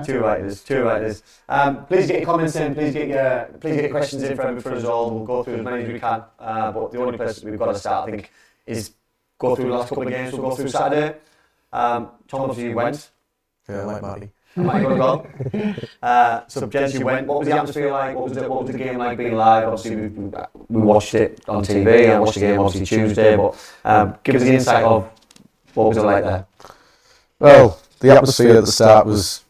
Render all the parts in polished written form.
Too right it is. Please get your comments in. Please get your questions in for us all. We'll go through as many as we can. But the only place we've got to start, I think, is go through the last couple of games. We'll go through Saturday. Tom, obviously you went. Yeah, like Matty. Matty got a goal. So gents, you went. What was the atmosphere like? What was the game like being live? Obviously we watched it on TV. I watched the game obviously Tuesday. But give us the insight of what was it like there. Well, the atmosphere at the start was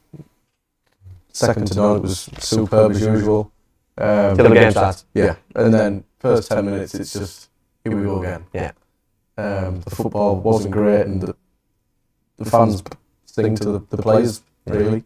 second to none. It was superb as usual. Till the game starts. Yeah, and then first 10 minutes, it's just here we go again. Yeah. The football wasn't great, and the fans sing to the players really.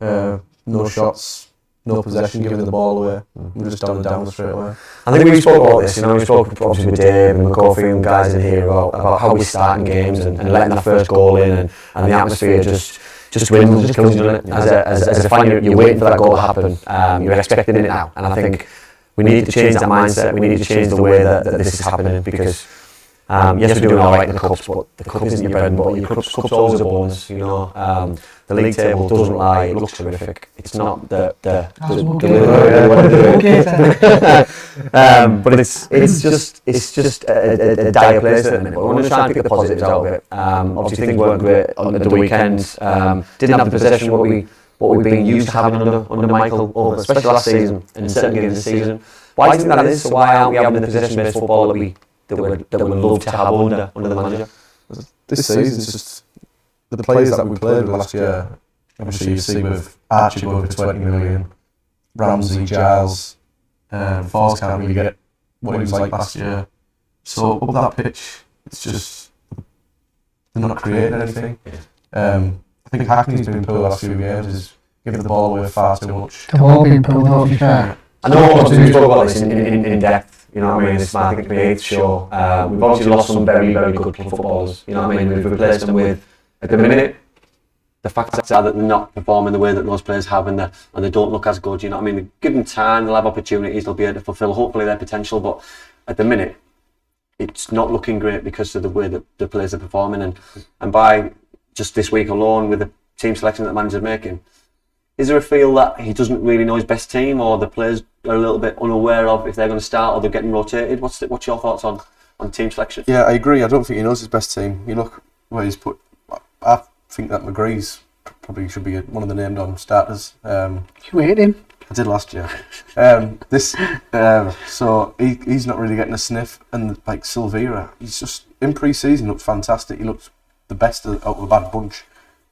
No shots, no possession, giving the ball away. We were just down straight away. I think we spoke about this. We spoke obviously with Dave and McCoffey and guys in here about how we start in games and letting that first goal in and the atmosphere just dwindles, just kills you, doesn't it? As a fan, you're waiting for that goal to happen. You're expecting it now, and I think we need to change that mindset. We need to change the way that this is happening because yes, we're doing all right in the cups, but the cup isn't your bread and butter. Your cup's always a bonus, The league table doesn't lie. It looks terrific. It's not the but it's just a dire place at the minute. But we're going to try and pick the positives out of it. Obviously things weren't great on the weekend. Didn't have the possession what we've been used to having under Michael, especially last season and certain games this season. Why do you think that is? So why aren't we having the possession-based football that we love to have under the manager? This season, it's just the players that we played with last year. Obviously, you see with Archie over 20 million, Ramsey, Giles, Force can't really get what he was like last year. So up that pitch, it's just they're not creating anything. I think Hackney's been poor the last few games. Is giving the ball away far too much. They've all been poor, to be fair. I know obviously we spoke about this in depth, you know what I mean, it's I think my 8th show. We've obviously lost some very, very good footballers, you know what I mean, we've replaced them with, at the minute, the facts are that they're not performing the way that those players have and they don't look as good, you know what I mean, give them time, they'll have opportunities, they'll be able to fulfil hopefully their potential, but at the minute, it's not looking great because of the way that the players are performing and by just this week alone with the team selection that the manager's making, is there a feel that he doesn't really know his best team or the players are a little bit unaware of if they're going to start or they're getting rotated? What's your thoughts on team selection? Yeah, I agree. I don't think he knows his best team. You look where he's put... I think that McGree's probably should be one of the named on starters. You hate him? I did last year. So he's not really getting a sniff. And like Silvera, he's just in pre-season looked fantastic. He looked the best out of the bad bunch.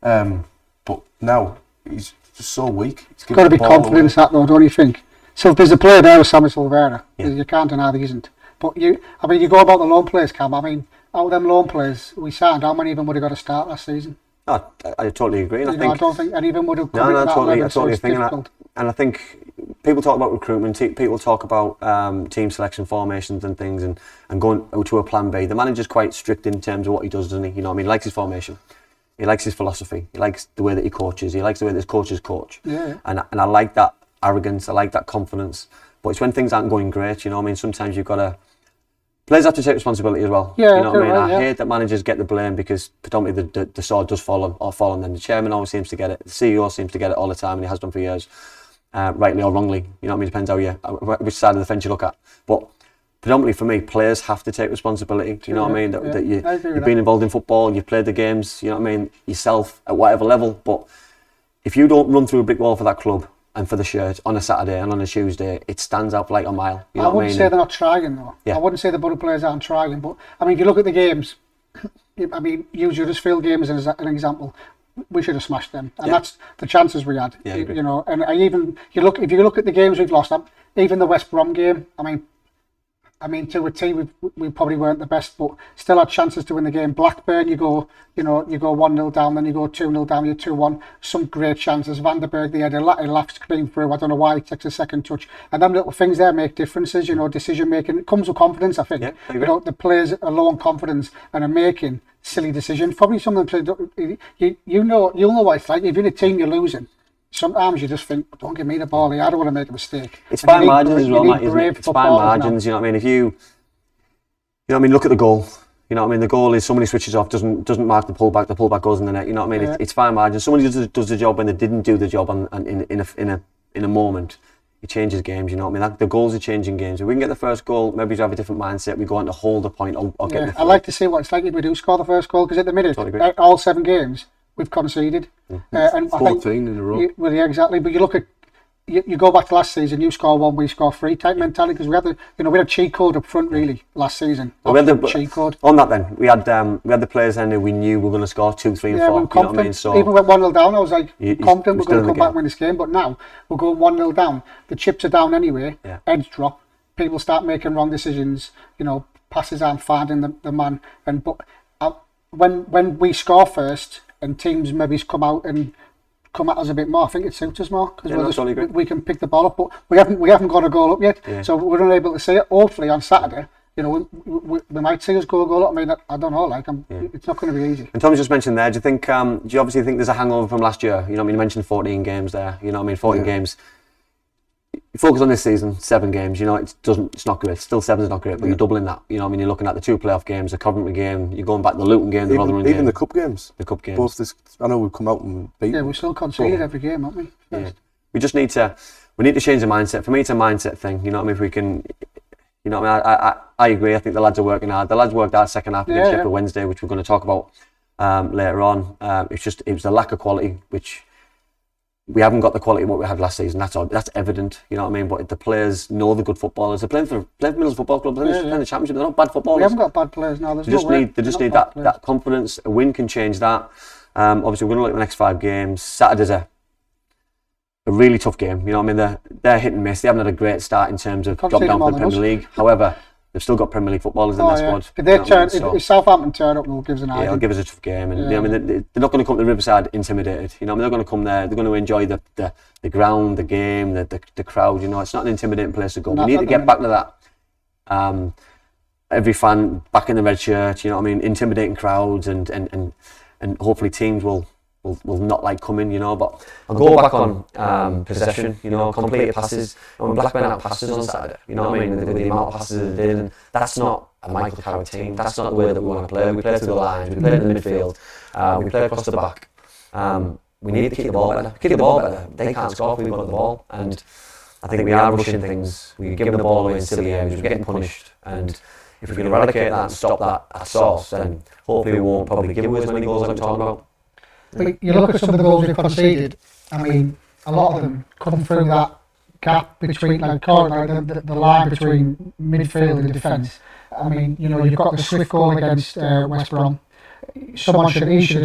But now he's just so weak. He's got to be confident that though, don't you think? So if there's a player there with Samuel Silvera, you can't deny that he isn't. But you go about the loan players, Cam. I mean, out of them loan players we signed, how many of them would have got a start last season? I totally agree. And I don't think any of them would have come in that level, totally agree. And I think people talk about recruitment, people talk about team selection formations and things and going to a plan B. The manager's quite strict in terms of what he does, doesn't he? You know what I mean? He likes his formation. He likes his philosophy. He likes the way that he coaches. He likes the way that his coaches coach. Yeah. And I like that arrogance. I like that confidence. But it's when things aren't going great, you know what I mean? Sometimes you've got to... Players have to take responsibility as well. Yeah, you know what I mean? Right, I hate that managers get the blame because predominantly the sword does fall on them. The chairman always seems to get it. The CEO seems to get it all the time and he has done for years. Rightly or wrongly. You know what I mean? Depends which side of the fence you look at. But predominantly for me, players have to take responsibility. Do you know what I mean? That you've been involved in football, you've played the games, you know what I mean, yourself at whatever level. But if you don't run through a brick wall for that club and for the shirt on a Saturday and on a Tuesday, it stands out for like a mile. You know I wouldn't say they're not trying though. Yeah. I wouldn't say the Boro players aren't trying, but I mean, if you look at the games, I mean, use Huddersfield games as an example. We should have smashed them, and that's the chances we had. Yeah, you know, and if you look at the games we've lost, even the West Brom game. I mean, to a team we probably weren't the best, but still had chances to win the game. Blackburn, you go 1-0 down, then you go 2-0 down, you're 2-1. Some great chances. Vandenberg, they had a left clean through. I don't know why he takes a second touch. And them little things there make differences. You know, decision making. It comes with confidence, I think. Yeah, you know, the players are low on confidence and are making silly decisions. Probably some of them. You'll know what it's like. If you're in a team you're losing, sometimes you just think, don't give me the ball here, I don't want to make a mistake. It's fine margins as well, Matt, isn't it? It's fine margins, you know what I mean? If you know what I mean, look at the goal. You know what I mean? The goal is somebody switches off, doesn't mark the pullback goes in the net. You know what I mean? It's fine margin. Somebody does the job when they didn't do the job in a moment. It changes games. You know what I mean? The goals are changing games. If we can get the first goal, maybe we have a different mindset. We go on to hold the point or get the. I'd like to see what it's like if we do score the first goal, because at the minute, all 7 games we've conceded, and 14 in a row. Well, yeah, exactly. But you look at. You go back to last season. You score 1, we score 3 type mentality, because we had a cheat code up front really last season. Well, we had the cheat code on that. Then we had the players then who we knew were going to score 2, 3, and 4. We were confident. You know what I mean? So even with 1-0 down, I was like confident we're going to come back and win this game. But now we're going 1-0 down. The chips are down anyway. Heads drop. People start making wrong decisions. You know, passes aren't finding the man. When we score first and teams maybe come out and come at us a bit more, I think it suits us more, because we can pick the ball up, but we haven't got a goal up yet, so we're not able to see it. Hopefully on Saturday, you know, we might see us go a goal up. I mean, I don't know, it's not going to be easy. And Tom's just mentioned there, do you obviously think there's a hangover from last year? You know what I mean? You mentioned 14 games there, you know what I mean? 14 games. You focus on this season, 7 games, you know, it's not great. Still 7 is not great, but you're doubling that. You know what I mean? You're looking at the 2 playoff games, the Coventry game, you're going back to the Luton game, the Rotherham game. Even the cup games. The cup games. Both this, I know we've come out and beat. Yeah, we still conceded every game, haven't we? Yeah. We just need to change the mindset. For me, it's a mindset thing. You know what I mean? If we can, you know what I mean? I agree. I think the lads are working hard. The lads worked hard second half against Sheffield Wednesday, which we're going to talk about later on. It was the lack of quality, which we haven't got the quality of what we had last season. That's evident. You know what I mean? But the players know the good footballers. They're playing for Middlesbrough Football Club. They're playing the Championship. They're not bad footballers. We haven't got bad players now. They just need that confidence. A win can change that. Obviously, we're going to look at the next 5 games. Saturday's a really tough game. You know what I mean? They're hit and miss. They haven't had a great start in terms of drop down from the Premier League. However, they've still got Premier League footballers in their squad. If Southampton turn up, we'll give us an idea. Yeah, it'll give us a tough game. And you know, I mean, they're not going to come to Riverside intimidated. You know, I mean, they're going to come there. They're going to enjoy the ground, the game, the crowd. You know, it's not an intimidating place to go. We need to get back to that. Every fan back in the red shirt. You know what I mean? Intimidating crowds and hopefully teams will not like coming, you know. But I'll go back on possession, you know, completed passes. When Blackburn out passes on Saturday, you know what I mean, with the amount of passes they did, and that's not a Michael Carrick team. That's not the way that we want to play. We play through the lines, we play in the midfield, we play across the back. We need to kick the ball better. Kick the ball better. They can't score if we've got the ball, and I think we are rushing things. We're giving the ball away in silly areas. We're getting punished, and if we can eradicate that and stop that at source, then hopefully we won't probably give away as many goals like we're talking about. But you look at some of the goals we've conceded, I mean, a lot of them come through that gap between, like the line between midfield and defence. I mean, you know, you've got the Swift goal against West Brom. He should have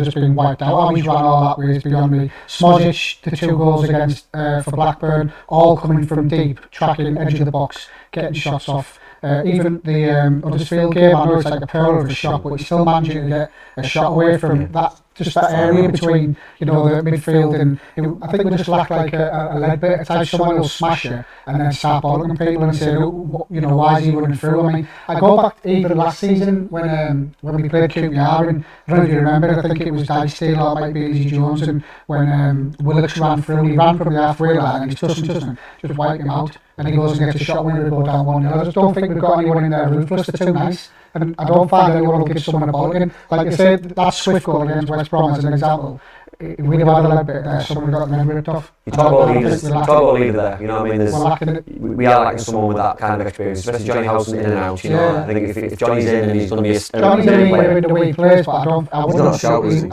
just been wiped out. How he's ran all that way is beyond me. Smojic, the 2 goals against for Blackburn, all coming from deep, tracking edge of the box, getting shots off. Even the Huddersfield game, I know it's like a pearl of a shot, but he's still managing to get a shot away from that area between, you know, the midfield and I think we just lack like a lead bit. It's like someone will smash it and then start balling at people and say, you know, why is he running through? I mean, I go back even last season when we played QPR, and I don't know if you remember, I think it was Dice Steele or it might be Easy Jones, and when Willox ran through, he ran from the halfway line and he just wiped him out. And he goes and gets a shot winner to go down 1-0. I just don't think we've got anyone in there ruthless. They're too nice. And I don't find anyone will give someone a ball again. Like you said, that Swift goal against West Brom as an example. If we'd have had a little bit there, someone would have got the remember it tough. You talk about leader there, you know what I mean? We are lacking someone with that kind of experience, especially Johnny Howson in and out, you know. I think if Johnny's in and he's going to be Johnny's in the way he plays, but I wouldn't share me.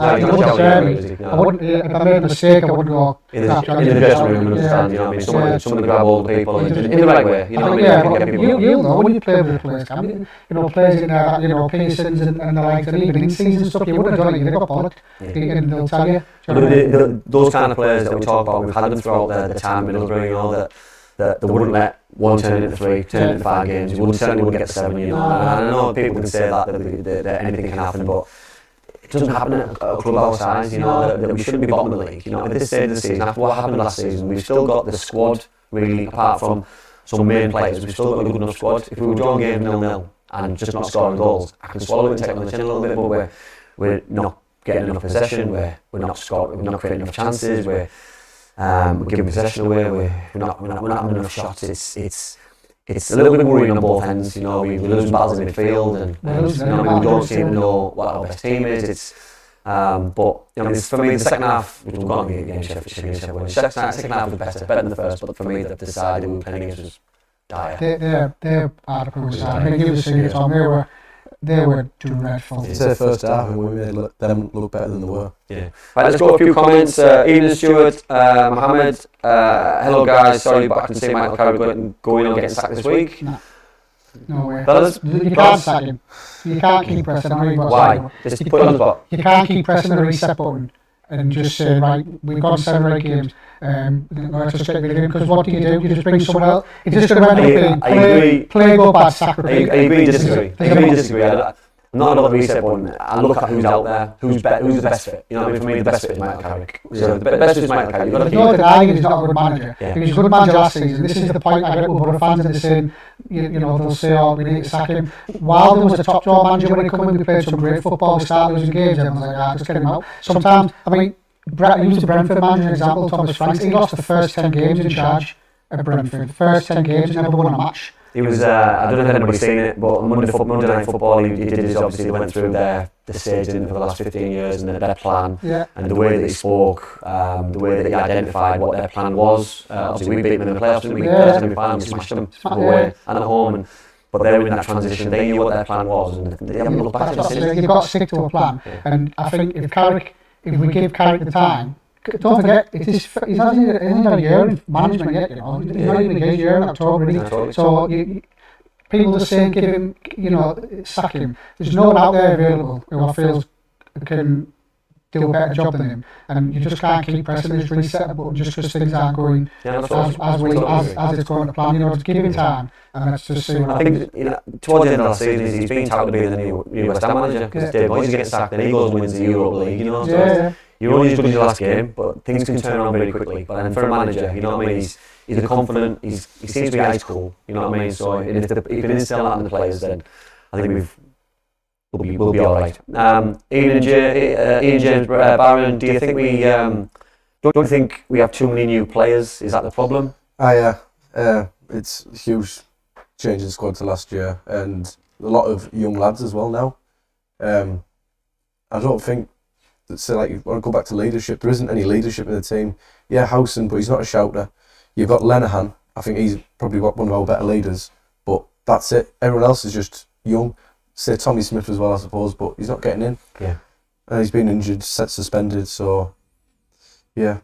I wouldn't, if I made a mistake, I wouldn't go in the dressing room and understand, you know what I mean? Someone to grab all the people in the right way, you know what I mean? You'll know when you play with the players, can you? You know, players in there, you know, Pearsons and the likes, and even in season stuff, you wouldn't have done it, you'd have got bollocked, and they'll tell you. Those kind of players that we talk about, we've had them throughout the time in Middlesbrough, you know, that they wouldn't let 1 turn into 3, turn into 5 games. You certainly wouldn't get to 7, you know. And I know people can say that anything can happen, but it doesn't happen at a club our size, you know, that we shouldn't be bottom of the league. You know, at this stage of the season, after what happened last season, we've still got the squad, really, apart from some main players, we've still got a good enough squad. If we were drawing games 0-0 and just not scoring goals, I can swallow it and take it on the chin a little bit, but we're not getting enough possession, we're not creating enough chances, we're giving possession away, we're not having enough shots. it's a little bit worrying on both ends. You know, we lose battles in midfield, and we don't seem to know what our best team is. It's but for me, the second half, which we've got to be against Sheffield, the second half was better than the first. But for me, the side we were playing against was dire. They're articles. I mean, you were seeing it on. They were dreadful. It's their first half, and we made them look better than they were. Yeah. Right, let's go a few comments. Evening, Stuart, Mohammed. Hello, guys. Sorry, but I can see Michael Carrick going on getting sacked this week. No way. Fellas, you can't sack him. You can't keep pressing the reset button. Why? Just put it on the spot. You can't keep pressing the reset button and just say, right, we've got 7 or 8 games. Let's just get rid of him, because what do? You just bring someone else. It's just going to end up being play, go bad, sack, repeat. I agree, disagree. I'm not another reset button. I look at who's out there, who's the best fit. You know what I mean? For me, the best fit is Michael Carrick. So the best fit is Michael Carrick. There's no denying he's not a good manager. He was a good manager last season. This is the point I get with Boro fans, and they're saying, they'll say, oh, we need to sack him. Wilder was a top draw manager when he came in. We played some great football. We started losing games. Everyone's like, just get him out. Sometimes, I mean, use the Brentford manager example, Thomas Franks. He lost the first 10 games in charge at Brentford. The first 10 games, he never won a match. He was, I don't know if anybody's seen it, but on Monday Night Football, he did his, obviously, they went through the stage for the last 15 years and their plan, and the way that he spoke, the way that he identified what their plan was. Obviously, we beat them in the playoffs, didn't we? We smashed them away and at home, but they were in that transition. They knew what their plan was, and they haven't looked back since. You've got to stick to a plan, and I think if we give Carrick the time, don't forget, he's not even a year in management yet, He's not even a year in October, really. So people just saying, give him, sack him. There's no one out there available who I feel can do a better job than him. And you just can't keep pressing this reset button just because things aren't going as it's going to plan. Just give him time, and let's just see what happens. I think, towards the end of last season, he's been touted to be the new West Ham manager, because Dave Moyes getting sacked, and he goes and wins the Europa League, So you're only as good as your last game, but things can turn around very quickly. But then for a manager, you know what I mean, he's a confident, he seems to be high school, you know what I mean? So if he can instill that in the players, then I think we'll be all right. Ian James Barron, do you think don't you think we have too many new players? Is that the problem? It's a huge change in the squad to last year, and a lot of young lads as well now. I don't think so, like, you want to go back to leadership, there isn't any leadership in the team. Yeah, Howson, but he's not a shouter. You've got Lenihan, I think he's probably one of our better leaders, but that's it. Everyone else is just young. Say Tommy Smith as well, I suppose, but he's not getting in. Yeah. And he's been injured, suspended, so yeah.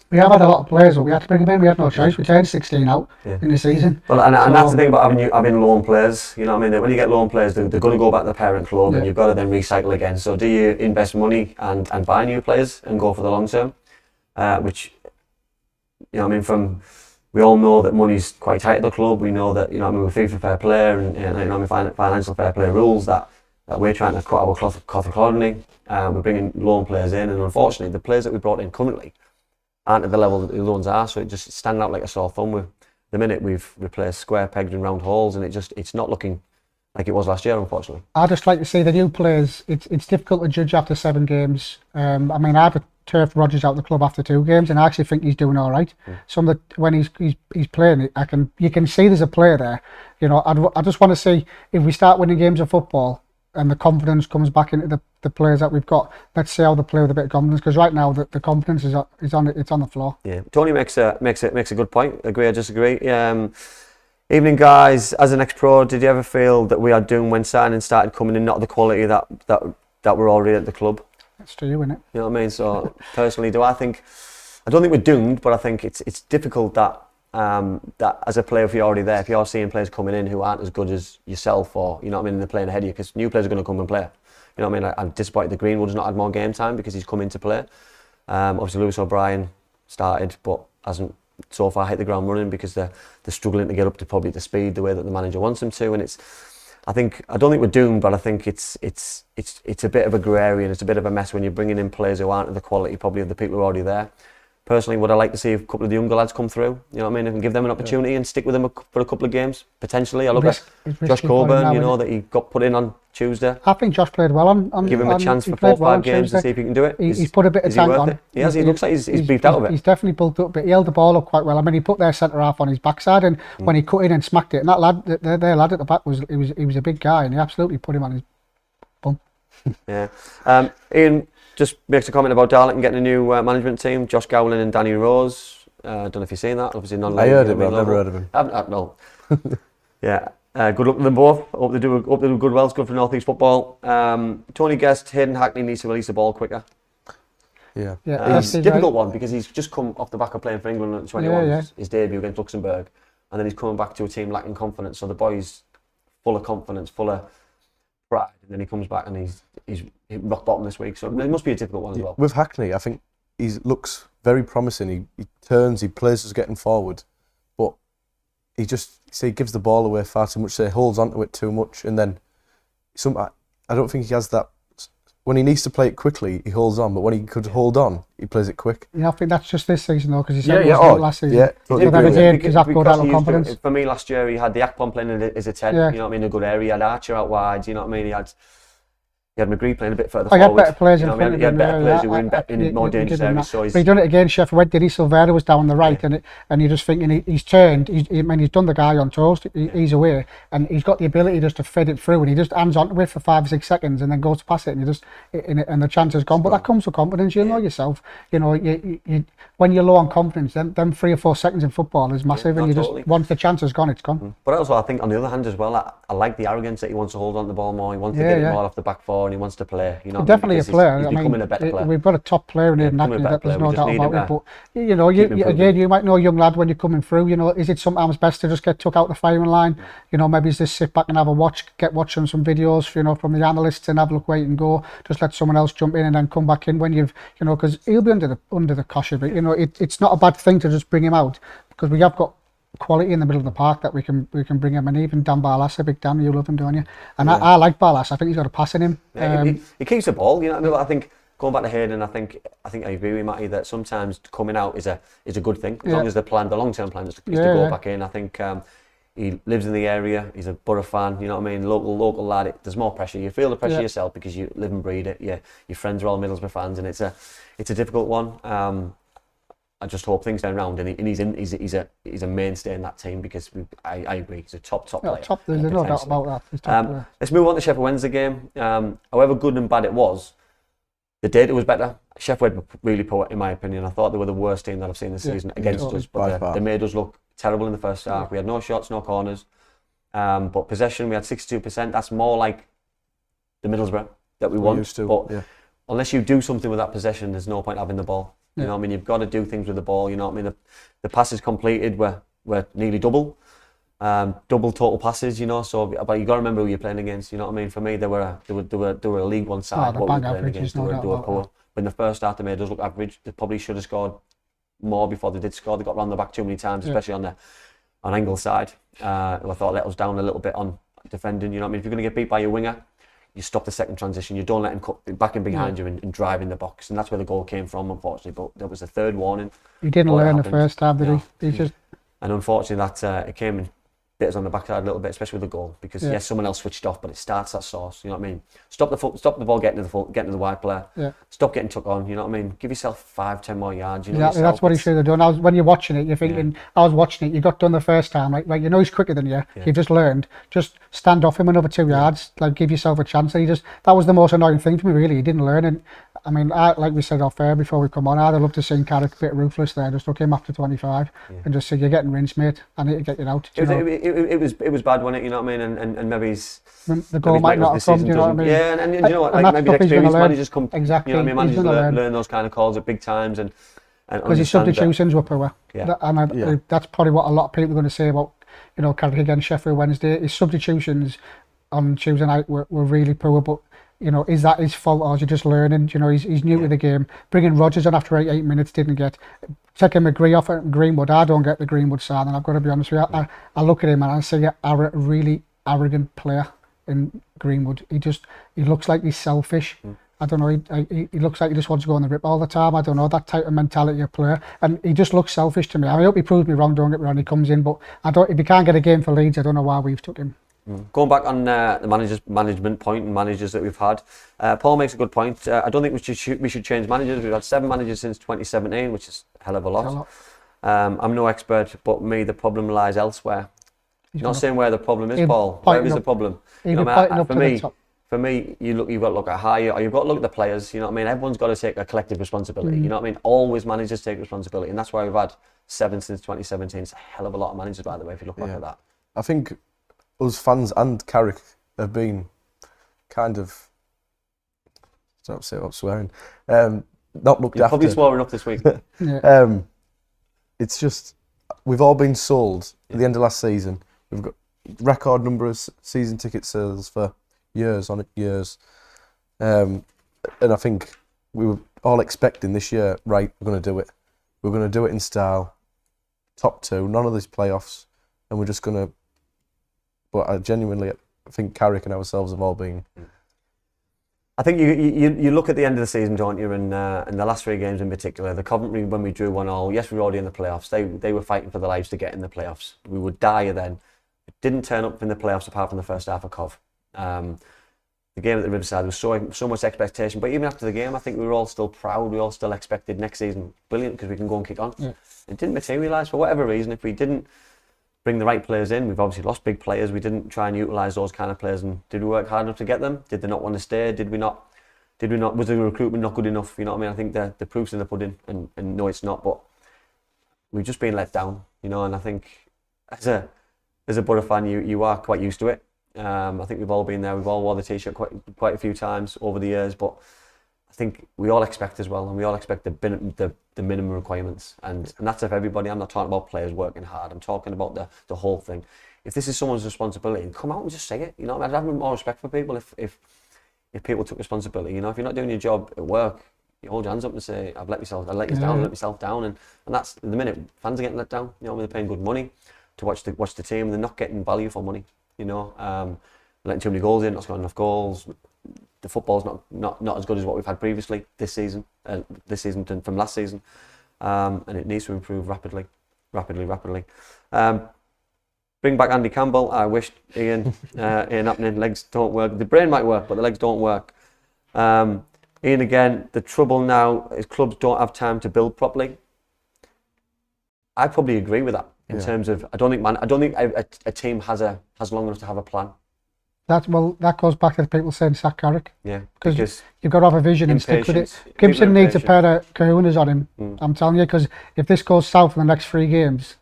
We have had a lot of players, but we had to bring them in. We had no choice. We turned 16 out in the season. Well, and that's the thing about having loan players. You know what I mean? When you get loan players, they're going to go back to the parent club, and you've got to then recycle again. So do you invest money and buy new players and go for the long term? Which, we all know that money's quite tight at the club. We know that, with FIFA fair play and financial fair play rules that we're trying to cut our cloth accordingly. We're bringing loan players in, and unfortunately, the players that we brought in currently aren't at the level that the loans are, so it just stands out like a sore thumb. With the minute we've replaced square pegs and round holes, and it's not looking like it was last year, unfortunately. I'd just like to see the new players. It's difficult to judge after 7 games. I've turfed Rodgers out of the club after 2 games, and I actually think he's doing all right. When he's playing it, you can see there's a player there. I just want to see if we start winning games of football and the confidence comes back into the players that we've got. Let's see how they play with a bit of confidence, because right now the confidence is on the floor. Yeah, Tony makes a good point. Agree or disagree? Evening, guys. As an ex-pro, did you ever feel that we are doomed when signings started coming in, not the quality that were already at the club? That's to you, isn't it? You know what I mean? So personally, I don't think we're doomed, but I think it's difficult that as a player, if you're already there, if you're seeing players coming in who aren't as good as yourself, or they're playing ahead of you, because new players are going to come and play. You know what I mean? I'm disappointed that Greenwood's not had more game time because he's come in to play. Obviously, Lewis O'Brien started, but hasn't so far hit the ground running because they're struggling to get up to probably the speed the way that the manager wants them to. And I don't think we're doomed, but I think it's a bit of a grey area, and it's a bit of a mess when you're bringing in players who aren't of the quality probably of the people who are already there. personally, would I like to see a couple of the younger lads come through? You know what I mean? And give them an opportunity and stick with them for a couple of games, potentially. I look at Josh Coburn, you know, that he got put in on Tuesday. I think Josh played well on give him a chance for 4 or 5 games and see if he can do it. He's put a bit of tank on. He has. He looks like he's beefed out of it. He's definitely built up, but he held the ball up quite well. I mean, he put their centre half on his backside, and when he cut in and smacked it, and that lad, their lad at the back he was a big guy, and he absolutely put him on his bum. Yeah. Ian just makes a comment about Darlington getting a new management team. Josh Gowling and Danny Rose. I don't know if you've seen that. Obviously, I heard it, but I've never heard of him. No. Yeah. Good luck to them both. Hope they do good well. It's good for North East football. Tony Guest, Hayden Hackney needs to release the ball quicker. Yeah. It's a difficult one because he's just come off the back of playing for England at 21, his debut against Luxembourg, and then he's coming back to a team lacking confidence. So the boy's full of confidence, full of pride, and then he comes back and he's hit rock bottom this week. So it must be a difficult one as well. With Hackney, I think he looks very promising. He turns, he plays us getting forward, but he gives the ball away far too much. So he holds onto it too much, and then I don't think he has that. When he needs to play it quickly, he holds on, but when he could hold on, he plays it quick. Yeah, I think that's just this season though, because he said last season. Yeah, but then again, because I've got out of confidence. For me, last year he had the Akpom playing as a 10. You know what I mean, a good area. He had Archer out wide. You know what I mean. He had McGree playing a bit further forward. He had better players in front of him. He had better players who were in more dangerous areas. So but he done it again. Sheffield Wednesday. Silvera was down the right, and you're just thinking he's turned. He's done the guy on toast. He's away, and he's got the ability just to fed it through, and he just hands onto it for 5 or 6 seconds, and then goes to pass it, and the chance is gone. But that comes with confidence. You know yourself. You know you when you're low on confidence, then 3 or 4 seconds in football is massive, and just once the chance is gone, it's gone. But also, I think on the other hand as well, I like the arrogance that he wants to hold on the ball more. He wants to get the ball off the back 4, and he wants to play. You know, definitely a player. He's becoming a better player. We've got a top player in Hayden Hackney, there's no doubt about it. But you know, you might know a young lad when you're coming through. You know, is it sometimes best to just get took out the firing line? You know, maybe just sit back and have a watch, watching some videos, you know, from the analysts, and have a look, wait and go. Just let someone else jump in and then come back in when you've, you know, because he'll be under the cosh of it. You know, it's not a bad thing to just bring him out, because we have got quality in the middle of the park that we can bring him. And even Dan Barlas, a big Dan, you love him, don't you? And I like Barlas. I think he's got a pass in him. He keeps the ball. You know, I think going back to Hayden, I think I agree with Matty that sometimes coming out is a good thing, as long as the long-term plan is to go back in. I think he lives in the area. He's a Boro fan. You know what I mean? Local lad. There's more pressure. You feel the pressure yourself because you live and breathe it. Your friends are all Middlesbrough fans, and it's a difficult one. I just hope things turn around, and he's a mainstay in that team, because I agree, he's a top player. There's no doubt about that. Let's move on to Sheffield Wednesday game. However good and bad it was, the data was better. Sheffield were really poor, in my opinion. I thought they were the worst team that I've seen this season against us, but they made us look terrible in the first half. We had no shots, no corners, but possession, we had 62%. That's more like the Middlesbrough that we want. But unless you do something with that possession, there's no point having the ball. You know what I mean? You've got to do things with the ball. You know what I mean? The passes completed were nearly double total passes. You know, so but you got to remember who you're playing against. You know what I mean? For me, they were a League One side. What we were playing against, they were poor. But in the first half, they made us look average. They probably should have scored more before they did score. They got round the back too many times, especially on Engle's side. Who I thought let us down a little bit on defending. You know what I mean? If you're going to get beat by your winger, you stop the second transition. You don't let him cut back in behind you and drive in the box, and that's where the goal came from, unfortunately. But there was a third warning. He didn't learn the first time, did he? And unfortunately, that it came in bit us on the backside a little bit, especially with the goal, because yes, someone else switched off, but it starts that source. You know what I mean? Stop the ball getting to the wide player. Yeah. Stop getting took on. You know what I mean? Give yourself 5-10 more yards. You know exactly, that's what he should have done. When you're watching it, you're thinking, I was watching it. You got done the first time, like you know he's quicker than you. You've just learned. Just stand off him another 2 yards. Like give yourself a chance. And that was the most annoying thing for me. Really, he didn't learn. And I mean, like we said off air before we come on, I'd have loved to see Carrick a bit ruthless there. Just took him after 25 and just said, "You're getting rinsed, mate. I need to get you out." It was bad, wasn't it? You know what I mean? And maybe the goal might not have come. Do you know what I mean? Yeah, and you know what? Like maybe the experienced managers come. Exactly. You know what I mean? Managers learn those kind of calls at big times and because his substitutions were poor. Yeah. And that's probably what a lot of people are going to say about Carrick against Sheffield Wednesday. His substitutions on Tuesday night were really poor, but. Is that his fault or is he just learning? He's new to the game. Bringing Rodgers on after 8 minutes didn't get. Taking McGree off at Greenwood, I don't get the Greenwood side, and I've got to be honest with you. I look at him and I see a really arrogant player in Greenwood. He looks like he's selfish. I don't know, he looks like he just wants to go on the rip all the time. I don't know, that type of mentality of player. And he just looks selfish to me. I hope he proves me wrong, don't get me wrong, he comes in, but if he can't get a game for Leeds, I don't know why we've took him. Going back on the management point and managers that we've had, Paul makes a good point. I don't think we should change managers. We've had 7 managers since 2017, which is a hell of a lot. I'm no expert, but the problem lies elsewhere. You're not saying where the problem is, Paul. Where is the problem? For me, you've got to look at higher, or you've got to look at the players. You know what I mean? Everyone's got to take a collective responsibility. You know what I mean? Always managers take responsibility, and that's why we've had 7 since 2017. It's a hell of a lot of managers, by the way, if you look back at that. I think us fans and Carrick have been kind of, I don't say what I'm swearing, not looked You're after. probably swearing up this week. It's just, we've all been sold at the end of last season. We've got record number of season ticket sales for years on years. And I think we were all expecting this year, right, we're going to do it. We're going to do it in style. Top 2, none of these playoffs. And we're just going to, but I think Carrick and ourselves have all been. I think you look at the end of the season, don't you, and in the last 3 games in particular, the Coventry, when we drew 1-1, yes, we were already in the playoffs. They were fighting for their lives to get in the playoffs. We would die then. It didn't turn up in the playoffs apart from the first half of Cov. The game at the Riverside was so much expectation, but even after the game, I think we were all still proud. We all still expected next season brilliant because we can go and kick on. Yeah. It didn't materialise for whatever reason. If we didn't bring the right players in, we've obviously lost big players. We didn't try and utilise those kind of players. And did we work hard enough to get them? Did they not want to stay? Did we not? Was the recruitment not good enough? You know what I mean? I think the proof's in the pudding, and no, it's not. But we've just been let down, you know. And I think as a Boro fan, you are quite used to it. I think we've all been there. We've all wore the t-shirt quite a few times over the years, but I think we all expect as well, and we all expect the minimum requirements, and that's of everybody. I'm not talking about players working hard. I'm talking about the whole thing. If this is someone's responsibility, come out and just say it. You know, I'd have more respect for people if people took responsibility. You know, if you're not doing your job at work, you hold your hands up and say, I let myself down, and that's the minute fans are getting let down. You know, they're paying good money to watch the team, and they're not getting value for money. You know, letting too many goals in, not scoring enough goals. The football's not as good as what we've had previously this season from last season, and it needs to improve rapidly. Bring back Andy Campbell. I wish Ian happening. Legs don't work. The brain might work, but the legs don't work. Ian, again, the trouble now is clubs don't have time to build properly. I probably agree with that in terms of I don't think a team has long enough to have a plan. That goes back to the people saying sack Carrick. Yeah, because you've got to have a vision and stick with it. Gibson needs a pair of kahunas on him. I'm telling you, because if this goes south in the next 3 games,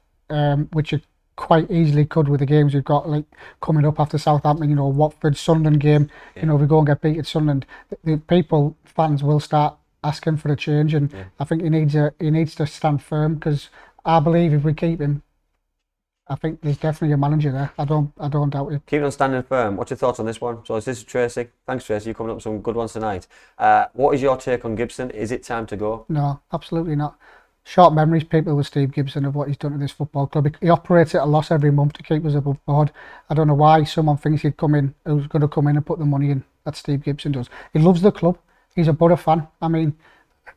which it quite easily could with the games we've got like coming up after Southampton, you know, Watford, Sunderland game, you know, if we go and get beat at Sunderland, the fans will start asking for a change, and I think he needs to stand firm, because I believe if we keep him, I think there's definitely a manager there. I don't doubt it. Keep on standing firm. What's your thoughts on this one? So this is Tracy. Thanks, Tracy. You're coming up with some good ones tonight. What is your take on Gibson? Is it time to go? No, absolutely not. Short memories, people, with Steve Gibson of what he's done to this football club. He operates at a loss every month to keep us above board. I don't know why someone thinks who's going to come in and put the money in that Steve Gibson does. He loves the club. He's a Boro fan. I mean,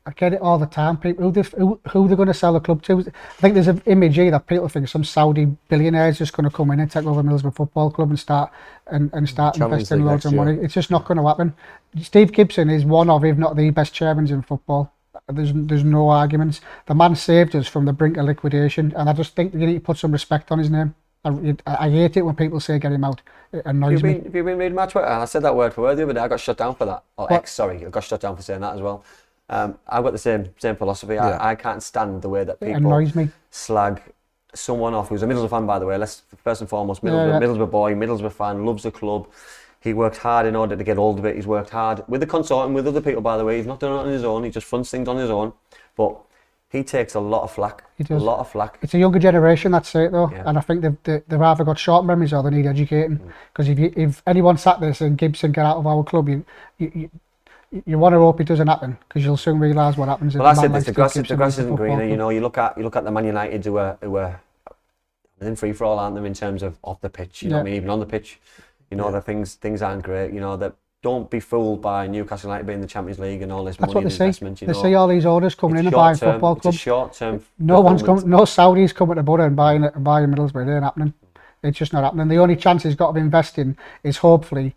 I get it all the time. People, who they're going to sell the club to? I think there's an image here that people think some Saudi billionaire is just going to come in and take over Middlesbrough Football Club and start investing loads of money. It's just not going to happen. Steve Gibson is one of, if not the best chairmen in football. There's no arguments. The man saved us from the brink of liquidation, and I just think you need to put some respect on his name. I hate it when people say get him out. It annoys me. Have you been reading my Twitter? I said that word for word the other day. I got shut down for that. I got shut down for saying that as well. I've got the same philosophy. Yeah. I can't stand the way that people slag someone off who's a Middlesbrough fan, by the way. Let's first and foremost, Middlesbrough boy, Middlesbrough fan, loves the club. He worked hard in order to get hold of it. He's worked hard with the consortium, with other people, by the way. He's not doing it on his own. He just fronts things on his own. But he takes a lot of flack. He does. A lot of flack. It's a younger generation, that's it though. Yeah. And I think they've either got short memories or they need educating. Because if anyone sat there saying Gibson get out of our club, you want to hope it doesn't happen, because you'll soon realise what happens. Well, that's it. The grass isn't greener. You know, you look at the Man United who are in free for all, aren't they, in terms of off the pitch? You know what I mean? Even on the pitch, you know, the things aren't great. You know, that don't be fooled by Newcastle United being in the Champions League and all this That's money what and they investment. see. You They know, see all these owners coming in and buying football clubs. It's a short-term. No Saudis coming to Boro and buying Middlesbrough. It ain't happening. It's just not happening. The only chance he's got of investing is hopefully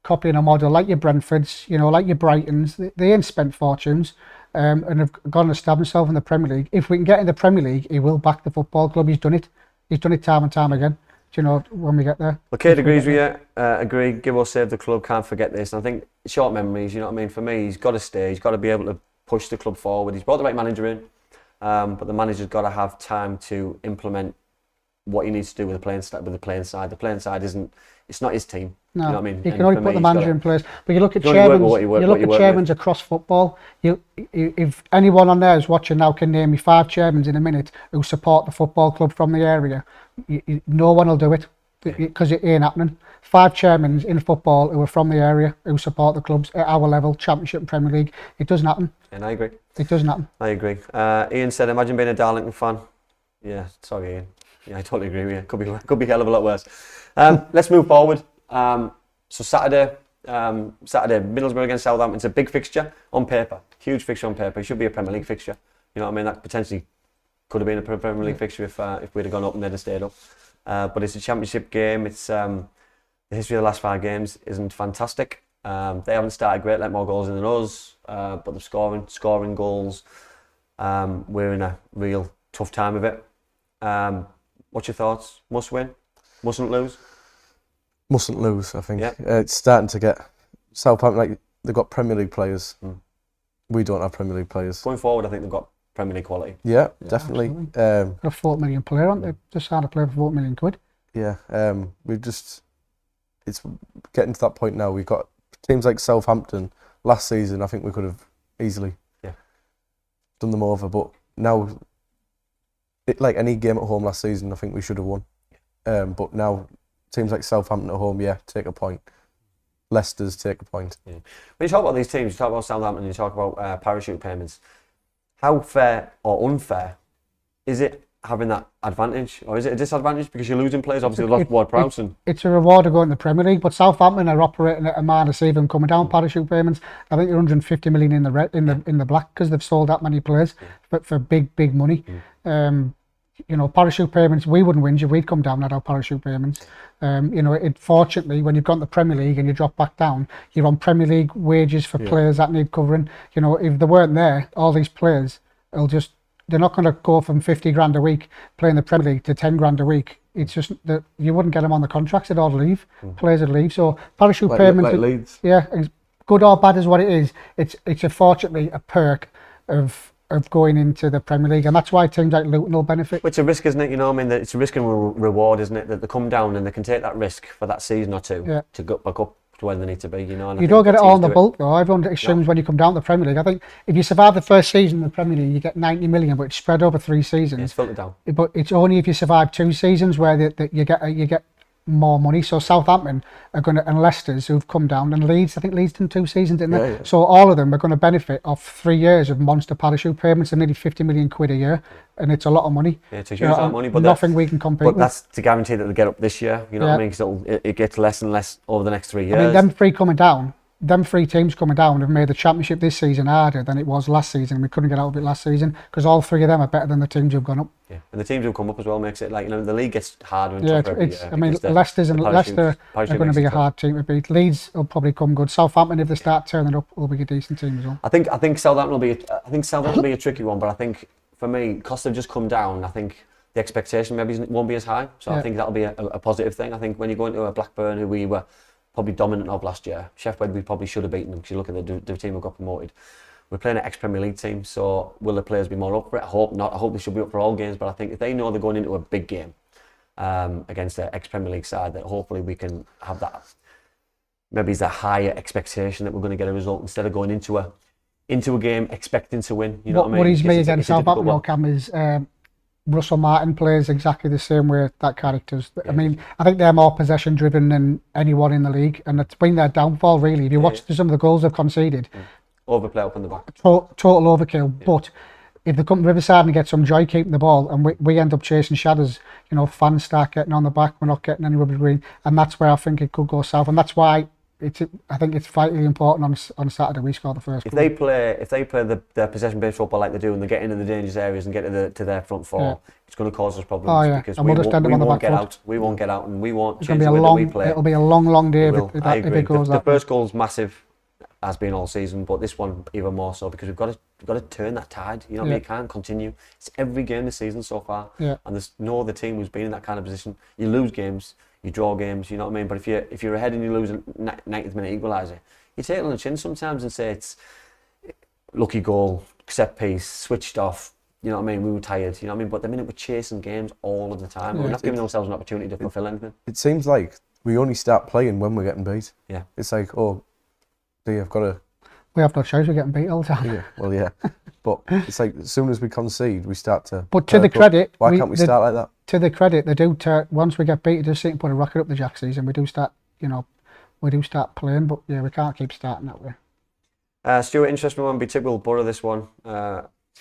copying a model like your Brentfords, you know, like your Brightons. They ain't spent fortunes and have gone and established himself in the Premier League. If we can get in the Premier League, he will back the football club. He's done it. He's done it time and time again. Do you know, when we get there? Well, Kate agrees with you. Agree. Give or save the club. Can't forget this. And I think short memories. You know what I mean? For me, he's got to stay. He's got to be able to push the club forward. He's brought the right manager in, but the manager's got to have time to implement what he needs to do with the playing side. The playing side isn't. It's not his team. No, you know what I mean? you can only put the manager in place. But you look at chairmans across football. If anyone on there is watching now can name me 5 chairmans in a minute who support the football club from the area, no one will do it because it ain't happening. 5 chairmans in football who are from the area who support the clubs at our level, Championship and Premier League. It doesn't happen. And I agree. It doesn't happen. I agree. Ian said, imagine being a Darlington fan. Yeah, sorry Ian. Yeah, I totally agree with you. Could be a hell of a lot worse. Let's move forward. So Saturday, Middlesbrough against Southampton. It's a big fixture on paper, huge fixture on paper. It should be a Premier League fixture. You know what I mean? That potentially could have been a Premier League fixture if we'd have gone up and they'd have stayed up. But it's a Championship game. It's the history of the last 5 games isn't fantastic. They haven't started great, let more goals in than us, but they're scoring goals. We're in a real tough time of it. What's your thoughts? Must win? Mustn't lose? Mustn't lose, I think. Yeah. It's starting to get Southampton, like, they've got Premier League players. We don't have Premier League players. Going forward, I think they've got Premier League quality. Yeah, definitely. Got a 40 million player, aren't they? Just had a player for 40 million quid. Yeah, it's getting to that point now. We've got teams like Southampton. Last season, I think we could have easily done them over, but now, like any game at home last season, I think we should have won. But now, teams like Southampton at home, take a point. Leicester's take a point. Yeah. When you talk about these teams, you talk about Southampton, you talk about parachute payments. How fair or unfair is it having that advantage, or is it a disadvantage because you're losing players? Obviously, lost Ward-Prowse. It's a reward of going to the Premier League, but Southampton are operating at a man to see them coming down parachute payments. I think they're 150 million in the black because they've sold that many players for big money. You know, parachute payments, we wouldn't win you, we'd come down at our parachute payments. You know, fortunately, when you've gone to the Premier League and you drop back down, you're on Premier League wages for players that need covering. You know, if they weren't there, all these players they're not going to go from 50 grand a week playing the Premier League to 10 grand a week. It's just that you wouldn't get them on the contracts, they'd all leave. Players would leave. So parachute payments, like Leeds. Yeah, good or bad is what it is. It's unfortunately a perk of going into the Premier League, and that's why teams like Luton will benefit. It's a risk, isn't it? You know what I mean? It's a risk and reward, isn't it? That they come down and they can take that risk for that season or two to go back up to where they need to be. You know, and you don't get it all in the bulk though. Everyone assumes when you come down to the Premier League. I think if you survive the first season in the Premier League, you get 90 million, but it's spread over 3 seasons. Yeah, it's filtered down. But it's only if you survive 2 seasons where you get more money. So Southampton are going to, and Leicester's who've come down, and Leeds, I think Leeds done 2 seasons, didn't they? Yeah. So all of them are going to benefit off 3 years of monster parachute payments of nearly 50 million quid a year, and it's a lot of money. Yeah, it's a huge amount of money, but nothing we can compete with. But that's to guarantee that they'll get up this year. You know what I mean? Because it gets less and less over the next 3 years. I mean, them 3 teams coming down have made the Championship this season harder than it was last season. We couldn't get out of it last season because all 3 of them are better than the teams who've gone up. Yeah, and the teams who come up as well makes it like, you know, the league gets harder and tougher every year. I mean, Leicester are going to be a hard team to beat. Leeds will probably come good. Southampton, if they start turning up, will be a decent team as well. I think Southampton will be a tricky one, but I think for me, because they've just come down, I think the expectation maybe won't be as high. So I think that'll be a positive thing. I think when you go into a Blackburn, who we were probably dominant of last year, Sheffield we probably should have beaten them because you look at the team who got promoted. We're playing an ex-Premier League team, so will the players be more up for it? I hope not. I hope they should be up for all games, but I think if they know they're going into a big game against an ex-Premier League side, that hopefully we can have that, maybe it's a higher expectation that we're going to get a result instead of going into a game expecting to win. You know what I mean? What he's made against Southampton, Cam, is Russell Martin plays exactly the same way that characters. I mean, I think they're more possession driven than anyone in the league, and it's been their downfall really. If you watch some of the goals they've conceded, overplay up in the back, total overkill. But if they come to Riverside and get some joy keeping the ball, and we end up chasing shadows, you know, fans start getting on the back, we're not getting any rubber green, and that's where I think it could go south, and that's why I think it's vitally important on Saturday we score the first If goal. they play the possession-based football like they do, and they get into the dangerous areas and get to their front four, it's going to cause us problems. Oh, yeah. Because And we we'll just end up on the won't back get foot. out. We won't get out, and we won't It's change going to the be way that we play. it'll be a long day if I it agree. goes The that way. first goal's massive, has been all season, but this one even more so, because we've got to turn that tide. You know what I mean? It can't continue. It's every game this season so far, and there's no other team who's been in that kind of position. You lose games, you draw games. You know what I mean? But if you're ahead and you lose a 90th minute equaliser, you take it on the chin sometimes and say it's lucky goal, set piece, switched off. You know what I mean? We were tired. You know what I mean? But the minute we're chasing games all of the time, we're not giving ourselves an opportunity to fulfil anything. It seems like we only start playing when we're getting beat. Yeah. It's like, oh, I've got to. We have no choice. We're getting beat all the time. Yeah. Well, yeah. But it's like as soon as we concede, we start to. But to the credit, why can't we start like that? To the credit, they do. Once we get beat, it does seem to put a rocket up the jacksies, and we do start. We do start playing. But yeah, we can't keep starting that way. Stuart, interesting one. Be typical Boro this one.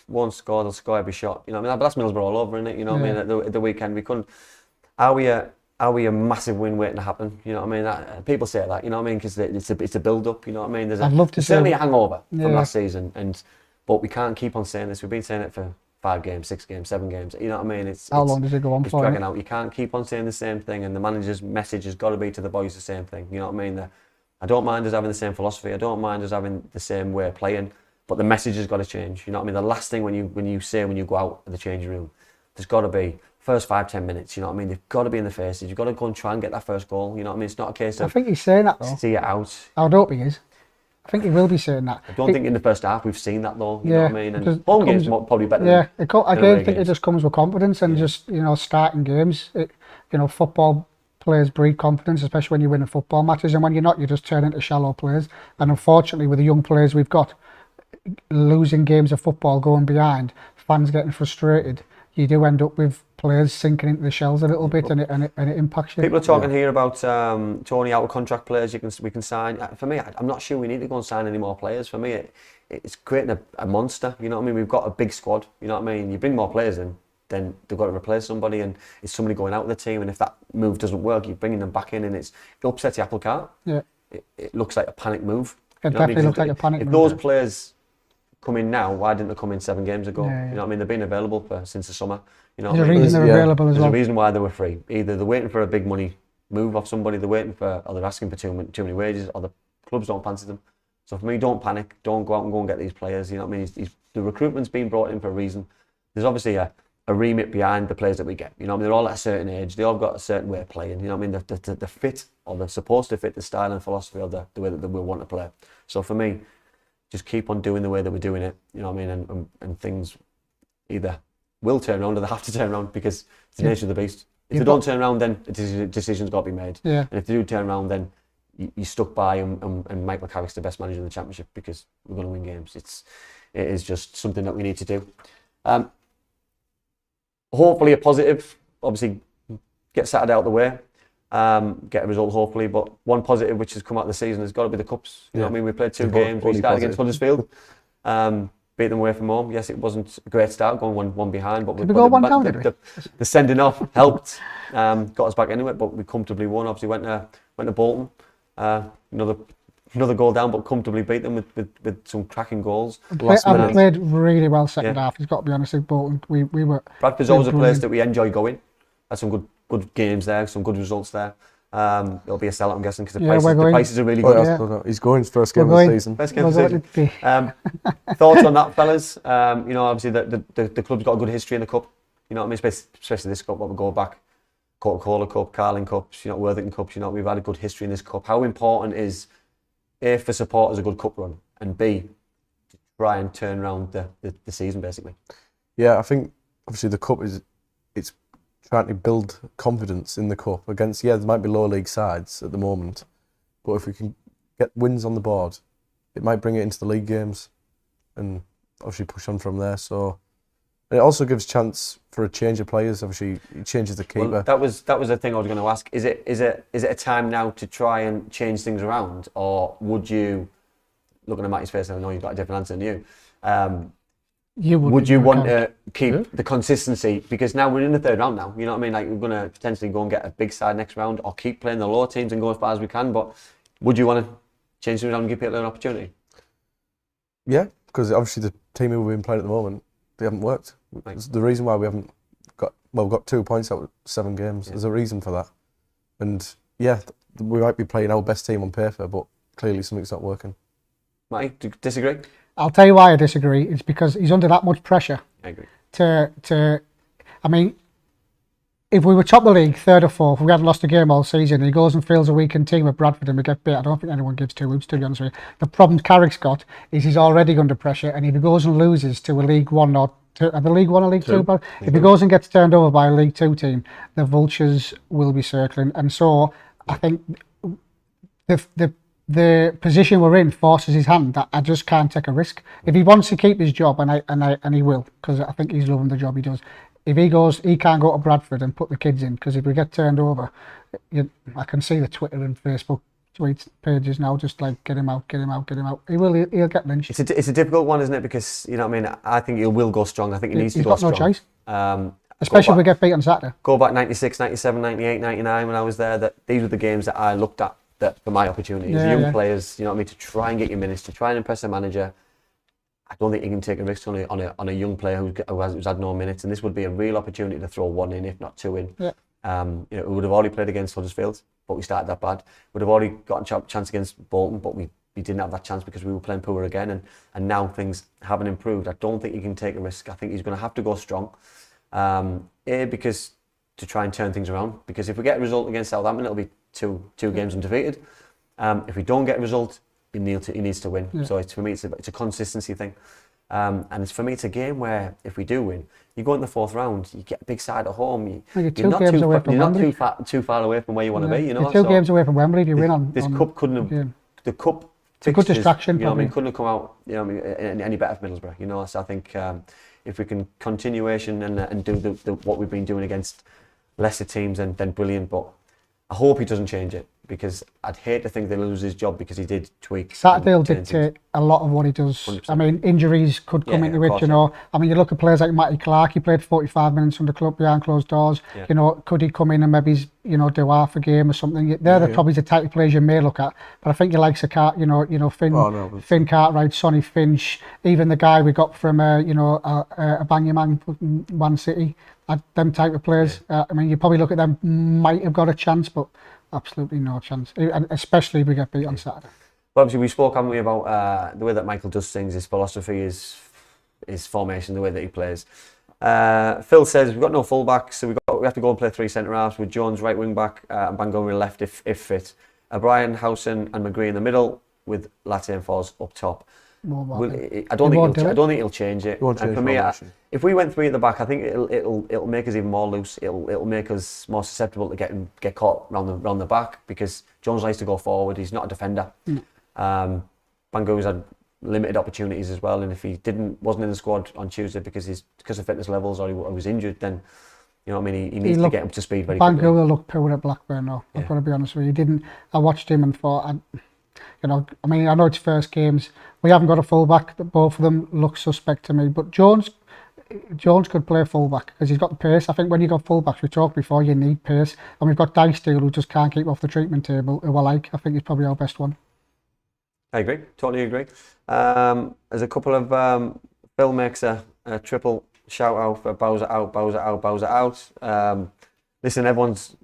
One score, they'll score every shot. You know what I mean? But that's Middlesbrough all over, isn't it? You know what I mean? At the weekend, we couldn't. Are we a massive win waiting to happen? You know what I mean? People say that. You know what I mean? Because it's a build up. You know what I mean? I'd love to there's say certainly a hangover from Yeah. last season, but we can't keep on saying this. We've been saying it for 5 games, 6 games, 7 games. You know what I mean? How long does it go on It's for? dragging out. You can't keep on saying the same thing, and the manager's message has got to be to the boys the same thing. You know what I mean? I don't mind us having the same philosophy. I don't mind us having the same way of playing, but the message has got to change. You know what I mean? The last thing when you go out of the changing room, there's got to be first 5-10 minutes. You know what I mean? They've got to be in the faces. You've got to go and try and get that first goal. You know what I mean? It's not a case of. I think he's saying that though. See it out. I would hope he is. I think he will be saying that. I don't think in the first half we've seen that though. You know what I mean? And because home games probably better. Yeah, than I think it just comes with confidence and just starting games. Football players breed confidence, especially when you win the football matches, and when you're not, you just turn into shallow players. And unfortunately, with the young players we've got, losing games of football, going behind, fans getting frustrated, you do end up with players sinking into the shells a little bit, and it impacts you. People are talking here about Tony out of contract players we can sign. For me, I'm not sure we need to go and sign any more players. For me, it's creating a monster. You know what I mean? We've got a big squad. You know what I mean? You bring more players in, then they've got to replace somebody, and it's somebody going out of the team. And if that move doesn't work, you're bringing them back in, and it upsets the apple cart. Yeah. It looks like a panic move. It definitely looks like a panic move. If those players come in now, why didn't they come in 7 games ago? Yeah. You know what I mean? They've been available since the summer. You know There's what I a mean? reason they're available as well. There's a reason why they were free. Either they're waiting for a big money move off somebody, or they're asking for too many wages, or the clubs don't fancy them. So for me, don't panic. Don't go out and get these players. You know what I mean? The recruitment's been brought in for a reason. There's obviously a remit behind the players that we get. You know what I mean? They're all at a certain age. They all got a certain way of playing. You know what I mean? The fit, or they're supposed to fit the style and philosophy of the way that we want to play. So for me, just keep on doing the way that we're doing it. You know what I mean? And things either will turn around or they have to turn around, because it's the nature of the beast. If they don't turn around, then a decision's got to be made. Yeah. And if they do turn around, then you stuck by, and Mike McCarrick's the best manager in the Championship, because we're going to win games. It is just something that we need to do. Hopefully a positive. Obviously, get Saturday out of the way. Get a result hopefully, but one positive which has come out of the season has got to be the cups. You know what I mean? We played 2 games. We started against Huddersfield, beat them away from home. Yes, it wasn't a great start, going one behind, but we go 1 down, did we? The sending off helped, got us back into it, but we comfortably won. Obviously went to Bolton, another goal down, but comfortably beat them with some cracking goals. I've played really well second half. He's got to be honest with Bolton. We were. Bradford's always a place that we enjoy going. Had some good games there, some good results there. It'll be a sell, I'm guessing, because the prices are really good. No. He's going first game of the season. First game of the season. Thoughts on that, fellas? Obviously the club's got a good history in the cup. You know what I mean? Especially this cup, what we go back, Coca-Cola Cup, Carling Cups, Worthington Cups. We've had a good history in this cup. How important is A, for supporters, a good cup run, and B, to try and turn around the season basically? Yeah, I think obviously the cup it's trying to build confidence in the cup against, there might be lower league sides at the moment, but if we can get wins on the board, it might bring it into the league games and obviously push on from there. So it also gives chance for a change of players. Obviously, it changes the keeper. Well, that was the thing I was going to ask. Is it a time now to try and change things around, or would you, looking at Matty's face, I know you've got a different answer than you. Would you want to keep the consistency? Because now we're in the 3rd round now. You know what I mean? Like, we're going to potentially go and get a big side next round, or keep playing the lower teams and go as far as we can. But Would you want to change things around and give people an opportunity? Yeah, because obviously the team who we've been playing at the moment, they haven't worked. Right. It's the reason why we haven't got, well, we've got 2 points out of 7 games. Yeah. There's a reason for that. And yeah, we might be playing our best team on paper, but clearly something's not working. Mike, do you disagree? I'll tell you why I disagree. It's because he's under that much pressure I agree. I mean, if we were top of the league, 3rd or 4th, we hadn't lost a game all season, and he goes and fields a weekend team with Bradford and we get beat, I don't think anyone gives 2 hoops, to be honest with you. The problem Carrick's got is he's already under pressure, and if he goes and loses to a League One or the League One or League Two, but if he goes and gets turned over by a League Two team, the vultures will be circling. And so I think the position we're in forces his hand that I just can't take a risk. If he wants to keep his job, and he will, because I think he's loving the job he does. If he goes, he can't go to Bradford and put the kids in, because if we get turned over, I can see the Twitter and Facebook tweet pages now, just like get him out. He'll get lynched. It's a difficult one, isn't it? Because, you know what I mean, I think he will go strong. I think he needs to go strong. He's got no choice. Especially if we get beat on Saturday. Go back 96, 97, 98, 99 when I was there. That these were the games that I looked at for my opportunities. Young players, you know what I mean, to try and get your minutes, to try and impress the manager. I don't think you can take a risk on a young player who's had no minutes, and this would be a real opportunity to throw 1 in, if not 2 in. Yeah. We would have already played against Huddersfield, but we started that bad. Would have already got a chance against Bolton, but we didn't have that chance because we were playing poor again, and now things haven't improved. I don't think you can take a risk. I think he's going to have to go strong. Because to try and turn things around. Because if we get a result against Southampton, it'll be two games undefeated. If we don't get a result, he needs to win. Yeah. So for me, it's a consistency thing. And for me, it's a game where if we do win, you go in the 4th round, you get a big side at home. You're not too far away from where you want to be. You know, you're 2 games away from Wembley if you win on. This cup couldn't have. The cup. It's a good distraction. You know, what I mean, couldn't have come out. You know, what I mean, any better for Middlesbrough. You know, so I think if we can continuation and do what we've been doing against lesser teams, then brilliant. But I hope he doesn't change it, because I'd hate to think they'll lose his job because he did tweak. Saturday will dictate a lot of what he does. 100%. I mean, injuries could come into it, you know. I mean, you look at players like Matty Clark, he played 45 minutes on the club behind closed doors. Yeah. You know, could he come in and maybe, you know, do half a game or something? They're probably the type of players you may look at. But I think you like Finn Cartwright, Sonny Finch, even the guy we got from, a Banyaman, Man City, them type of players. Yeah. I mean, you probably look at them, might have got a chance, but absolutely no chance, and especially if we get beat on Saturday. Well, obviously we spoke, haven't we, about the way that Michael does things, his philosophy, his formation, the way that he plays. Phil says we've got no full-backs, so we have to go and play 3 centre-halves with Jones right wing-back and Bangomi left if fit. Brian, Howson and McGree in the middle with Latte and Foz up top. I don't think he'll change it. And for me, if we went 3 at the back, I think it'll make us even more loose. It'll make us more susceptible to get caught round the back, because Jones likes to go forward. He's not a defender. Bango's had limited opportunities as well, and if he wasn't in the squad on Tuesday because of fitness levels or he was injured, then you know what I mean, he needs to get up to speed very quickly. Bango will look poor at Blackburn though. I've got to be honest with you. I watched him and thought, I know it's first games. We haven't got a fullback. Both of them look suspect to me. But Jones could play fullback because he's got the pace. I think when you got fullbacks, we talked before, you need pace. And we've got Dijksteel, who just can't keep off the treatment table, who I think he's probably our best one. I agree. Totally agree. There's a couple of Phil makes a triple shout out for Bowser out. Listen, everyone's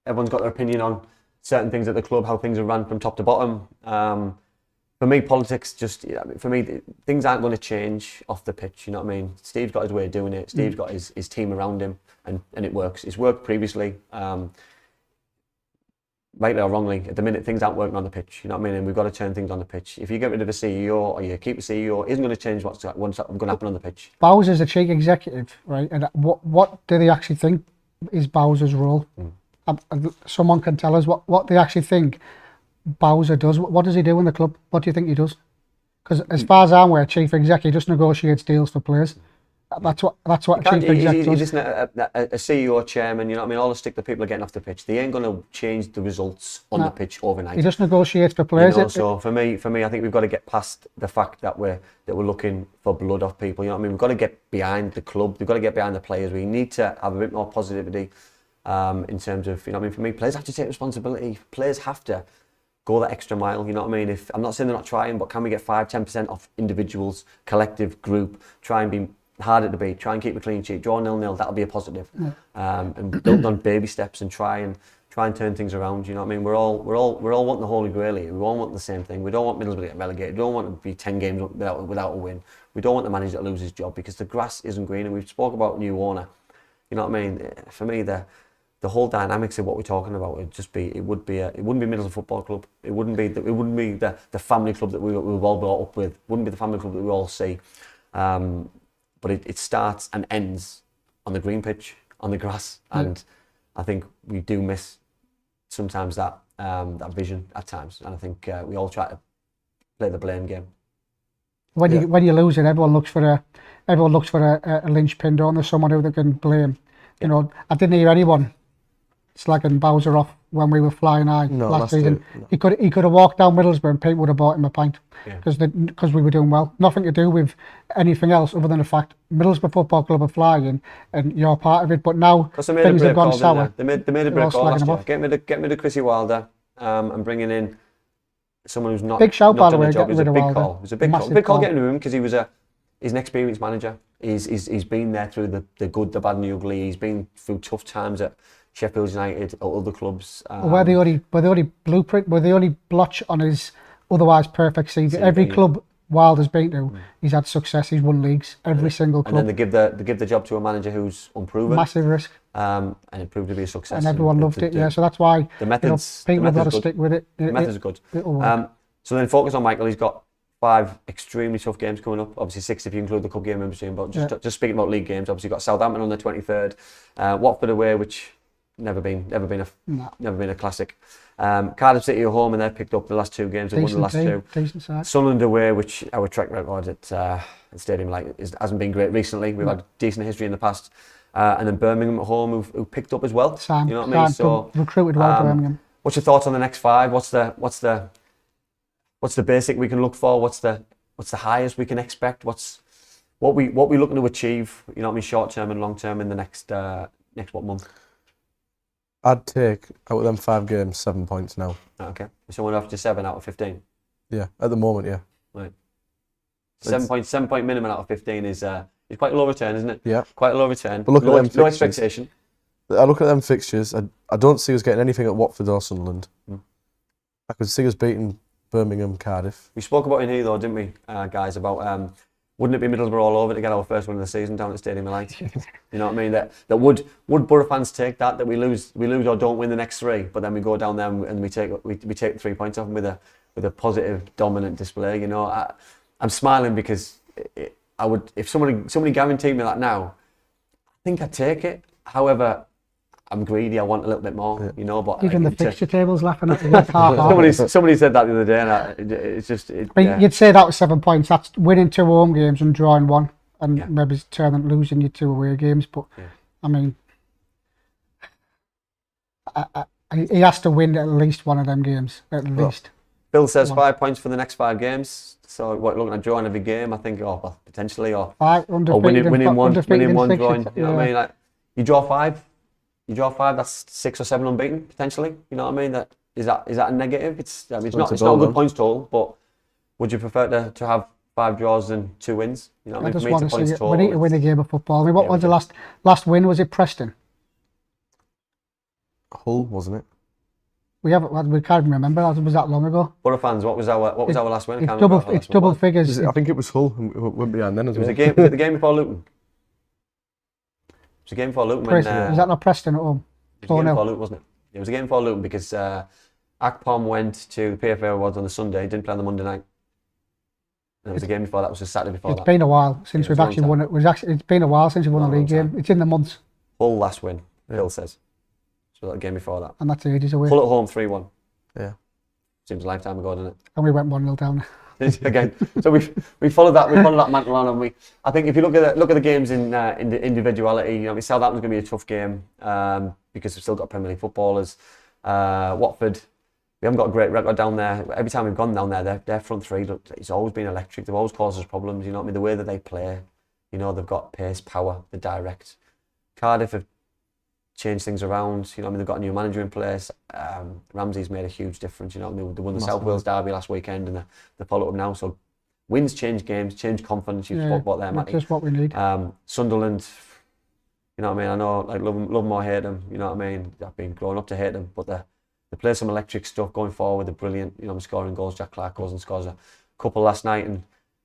got their opinion on certain things at the club, how things are run from top to bottom. For me, politics things aren't going to change off the pitch. You know what I mean? Steve's got his way of doing it. Steve's got his team around him, and it works. It's worked previously. Rightly or wrongly, at the minute things aren't working on the pitch. You know what I mean? And we've got to turn things on the pitch. If you get rid of a CEO or you keep a CEO, it isn't going to change what's going to happen on the pitch. Bowser's a chief executive, right? And what do they actually think is Bowser's role? Someone can tell us what they actually think Bowser does. What does he do in the club? What do you think he does? Because as far as I'm aware, chief exec, he just negotiates deals for players. That's what a chief exec does. He's just a CEO, chairman. You know what I mean? All the stick the people are getting off the pitch. They ain't going to change the results on the pitch overnight. He just negotiates for players. You know, so for me, I think we've got to get past the fact that we're looking for blood off people. You know what I mean? We've got to get behind the club. We've got to get behind the players. We need to have a bit more positivity in terms of, you know what I mean? For me, players have to take responsibility. Players have to go that extra mile, you know what I mean? If I'm not saying they're not trying, but can we get 5-10% off individuals, collective, group, try and be harder to beat, try and keep a clean sheet, draw 0-0, that'll be a positive. And build on baby steps and try and turn things around, you know what I mean? We're all wanting the holy grail here. We all want the same thing. We don't want Middlesbrough to get relegated. We don't want to be 10 games without a win. We don't want the manager to lose his job because the grass isn't green, and we've spoke about new owner. You know what I mean? For me, the whole dynamics of what we're talking about would just be it wouldn't be Middlesbrough Football Club. It wouldn't be the family club that we were all brought up with. It wouldn't be the family club that we all see. But it starts and ends on the green pitch, on the grass, and I think we do miss sometimes that vision at times, and I think we all try to play the blame game. When you lose it, everyone looks for a linchpin, don't there? Someone who they can blame. You know, I didn't hear anyone slagging Bowser off when we were flying high last season. No. He could have walked down Middlesbrough and people would have bought him a pint because we were doing well. Nothing to do with anything else other than the fact Middlesbrough Football Club are flying and you're part of it. But now things have gone sour. They made a break call last year. Get rid of Chrissy Wilder and bringing in someone who's not big shout, by the way. It was a big Wilder. call. It was a big call getting rid of him because he's an experienced manager. He's been there through the good, the bad, and the ugly. He's been through tough times at Sheffield United, at other clubs. We're the only blueprint, we're the only blotch on his otherwise perfect CV. Every club Wilder's been to, he's had success. He's won leagues. Every single club. And then they give the job to a manager who's unproven. Massive risk. And it proved to be a success. And everyone loved it. So that's why the methods. People have got to stick with it. The methods are good. So then focus on Michael. He's got 5 extremely tough games coming up. Obviously 6 if you include the cup game in between. But just speaking about league games, obviously you've got Southampton on the 23rd, Watford away, which never been a classic. Cardiff City at home, and they've picked up the last 2 games. They've won the last 2. Decent side. Sunderland away, which our track record at Stadium Light hasn't been great recently. We've had decent history in the past. And then Birmingham at home, who picked up as well. Sam, you know what I mean? So recruited well, Birmingham. What's your thoughts on the next 5? What's the basic we can look for? What's the highest we can expect? What we looking to achieve? You know what I mean? Short term and long term in the next what month? I'd take out of them 5 games 7 points now. Okay, so we're after 7 out of 15. Yeah, at the moment, yeah. Right. 7 point minimum out of 15 is quite a low return, isn't it? Yeah, quite a low return. But look at them low expectation. I look at them fixtures. I don't see us getting anything at Watford or Sunderland. I could see us beating Birmingham, Cardiff. We spoke about in here though, didn't we, guys? About wouldn't it be Middlesbrough all over to get our first win of the season down at Stadium of Light? You know what I mean? That would Boro fans take that we lose or don't win the next 3, but then we go down there and we take 3 points off them with a positive, dominant display. You know, I'm smiling because I would, if somebody guaranteed me that now, I think I'd take it. However, I'm greedy. I want a little bit more, you know. But even the fixture table's laughing at you. Somebody said that the other day, and it's just. You'd say that was 7 points. That's winning 2 home games and drawing 1, and maybe turning losing your 2 away games. But I mean, he has to win at least one of them games. At least. Bill says 5 points for the next 5 games. So what, looking at drawing every game, I think, potentially, or winning one, drawing. You know what I mean? Like, you draw 5. That's 6 or 7 unbeaten potentially. You know what I mean? Is that a negative? It's not a good points total. But would you prefer to have 5 draws than 2 wins? You know what I mean? I just want to see it. We need to win a game of football. I mean, what was the last win? Was it Preston? Hull, wasn't it? We can't even remember. It was that long ago. Boro fans, what was our last win? It's double figures. I think it was Hull. We went behind then as well. Was it the game before Luton? It was a game before Luton. Was that not Preston at home? It was a game before Luton, wasn't it? It was a game before Luton because Akpom went to the PFA Awards on the Sunday, didn't play on the Monday night. And it was a game before that. It was the Saturday before that. It's been a while since we've actually won it. It's been a while since we've won a league game. It's in the months. Hull last win, Bill says. So that game before that. And that's ages away. Hull at home 3-1. Yeah. Seems a lifetime ago, doesn't it? And we went 1-0 down. Again, so we followed that mantle on, and I think if you look at the games in the individuality, you know, Southampton's going to be a tough game because we've still got Premier League footballers. Watford, we haven't got a great record down there. Every time we've gone down there, their front 3, it's always been electric. They've always caused us problems. You know what I mean? The way that they play, you know, they've got pace, power, they're direct. Cardiff have change things around. You know what I mean? They've got a new manager in place. Ramsey's made a huge difference. You know what I mean? They won the South Wales derby last weekend, and they follow up now. So wins change games, change confidence. You spoke about there, Matty. Just what we need. Sunderland, you know what I mean? I know, like, love them or hate them. You know what I mean? I've been growing up to hate them, but they play some electric stuff going forward. They're brilliant. You know, I'm scoring goals. Jack Clark goes and scores a couple last night, and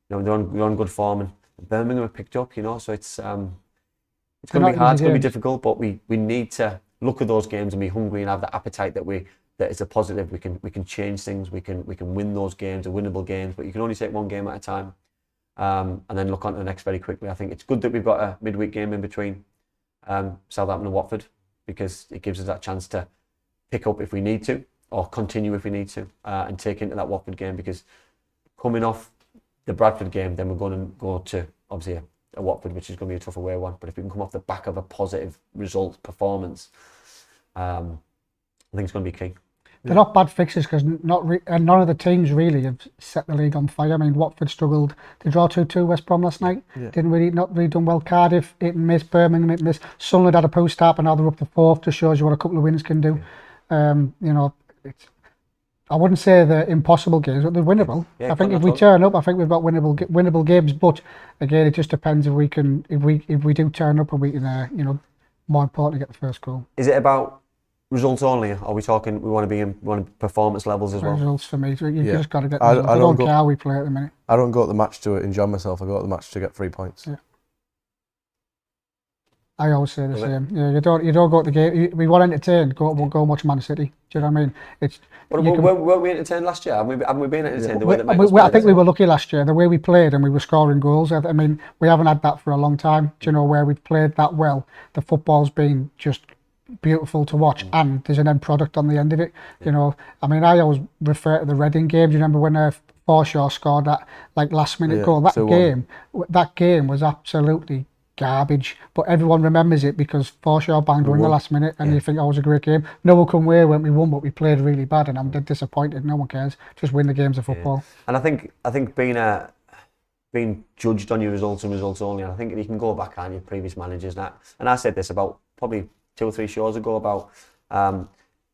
you know they're on good form. And Birmingham have picked up. You know, so it's going to be hard. It's going to be difficult, but we need to look at those games and be hungry and have the appetite that it's a positive. We can change things. We can win those games, the winnable games. But you can only take one game at a time, and then look on to the next very quickly. I think it's good that we've got a midweek game in between Southampton and Watford, because it gives us that chance to pick up if we need to, or continue if we need to, and take into that Watford game, because coming off the Bradford game, then we're going to go to obviously a Watford, which is going to be a tough away one. But if we can come off the back of a positive result performance, I think it's going to be key. They're not bad fixes, because none of the teams really have set the league on fire. I mean, Watford struggled. They draw 2-2 West Brom last night. Yeah. Not really done well. Cardiff, hit and miss. Birmingham, hit and miss. Sunderland had a post-start, and now they're up to 4th. Just shows you what a couple of wins can do. You know, I wouldn't say they're impossible games, but they're winnable. I think if we turn up, I think we've got winnable games. But again, it just depends if we do turn up, and we can, you know, more importantly, get the first goal. Is it about results only? Are we talking we want performance levels as well? Results for me. So you just got to get. I don't care how we play at the minute. I don't go at the match to enjoy myself. I go at the match to get 3 points. Yeah. I always say the same. Yeah, you don't go to the game. We want entertained. Go and watch Man City. Do you know what I mean? Were we entertained last year? Haven't we been entertained? I think we were lucky last year. The way we played, and we were scoring goals. I mean, we haven't had that for a long time. Do you know, where we've played that well? The football's been just beautiful to watch, and there's an end product on the end of it. You know, I mean, I always refer to the Reading game. Do you remember when Forshaw scored that last minute goal? That game was absolutely garbage, but everyone remembers it because Forshaw banged one in the last minute, and you think, oh, it was a great game. No one can wear when we won, but we played really bad, and I'm dead disappointed. No one cares. Just win the games of football. And I think being judged on your results and results only, and I think you can go back on your previous managers, and I said this about probably 2 or 3 shows ago about part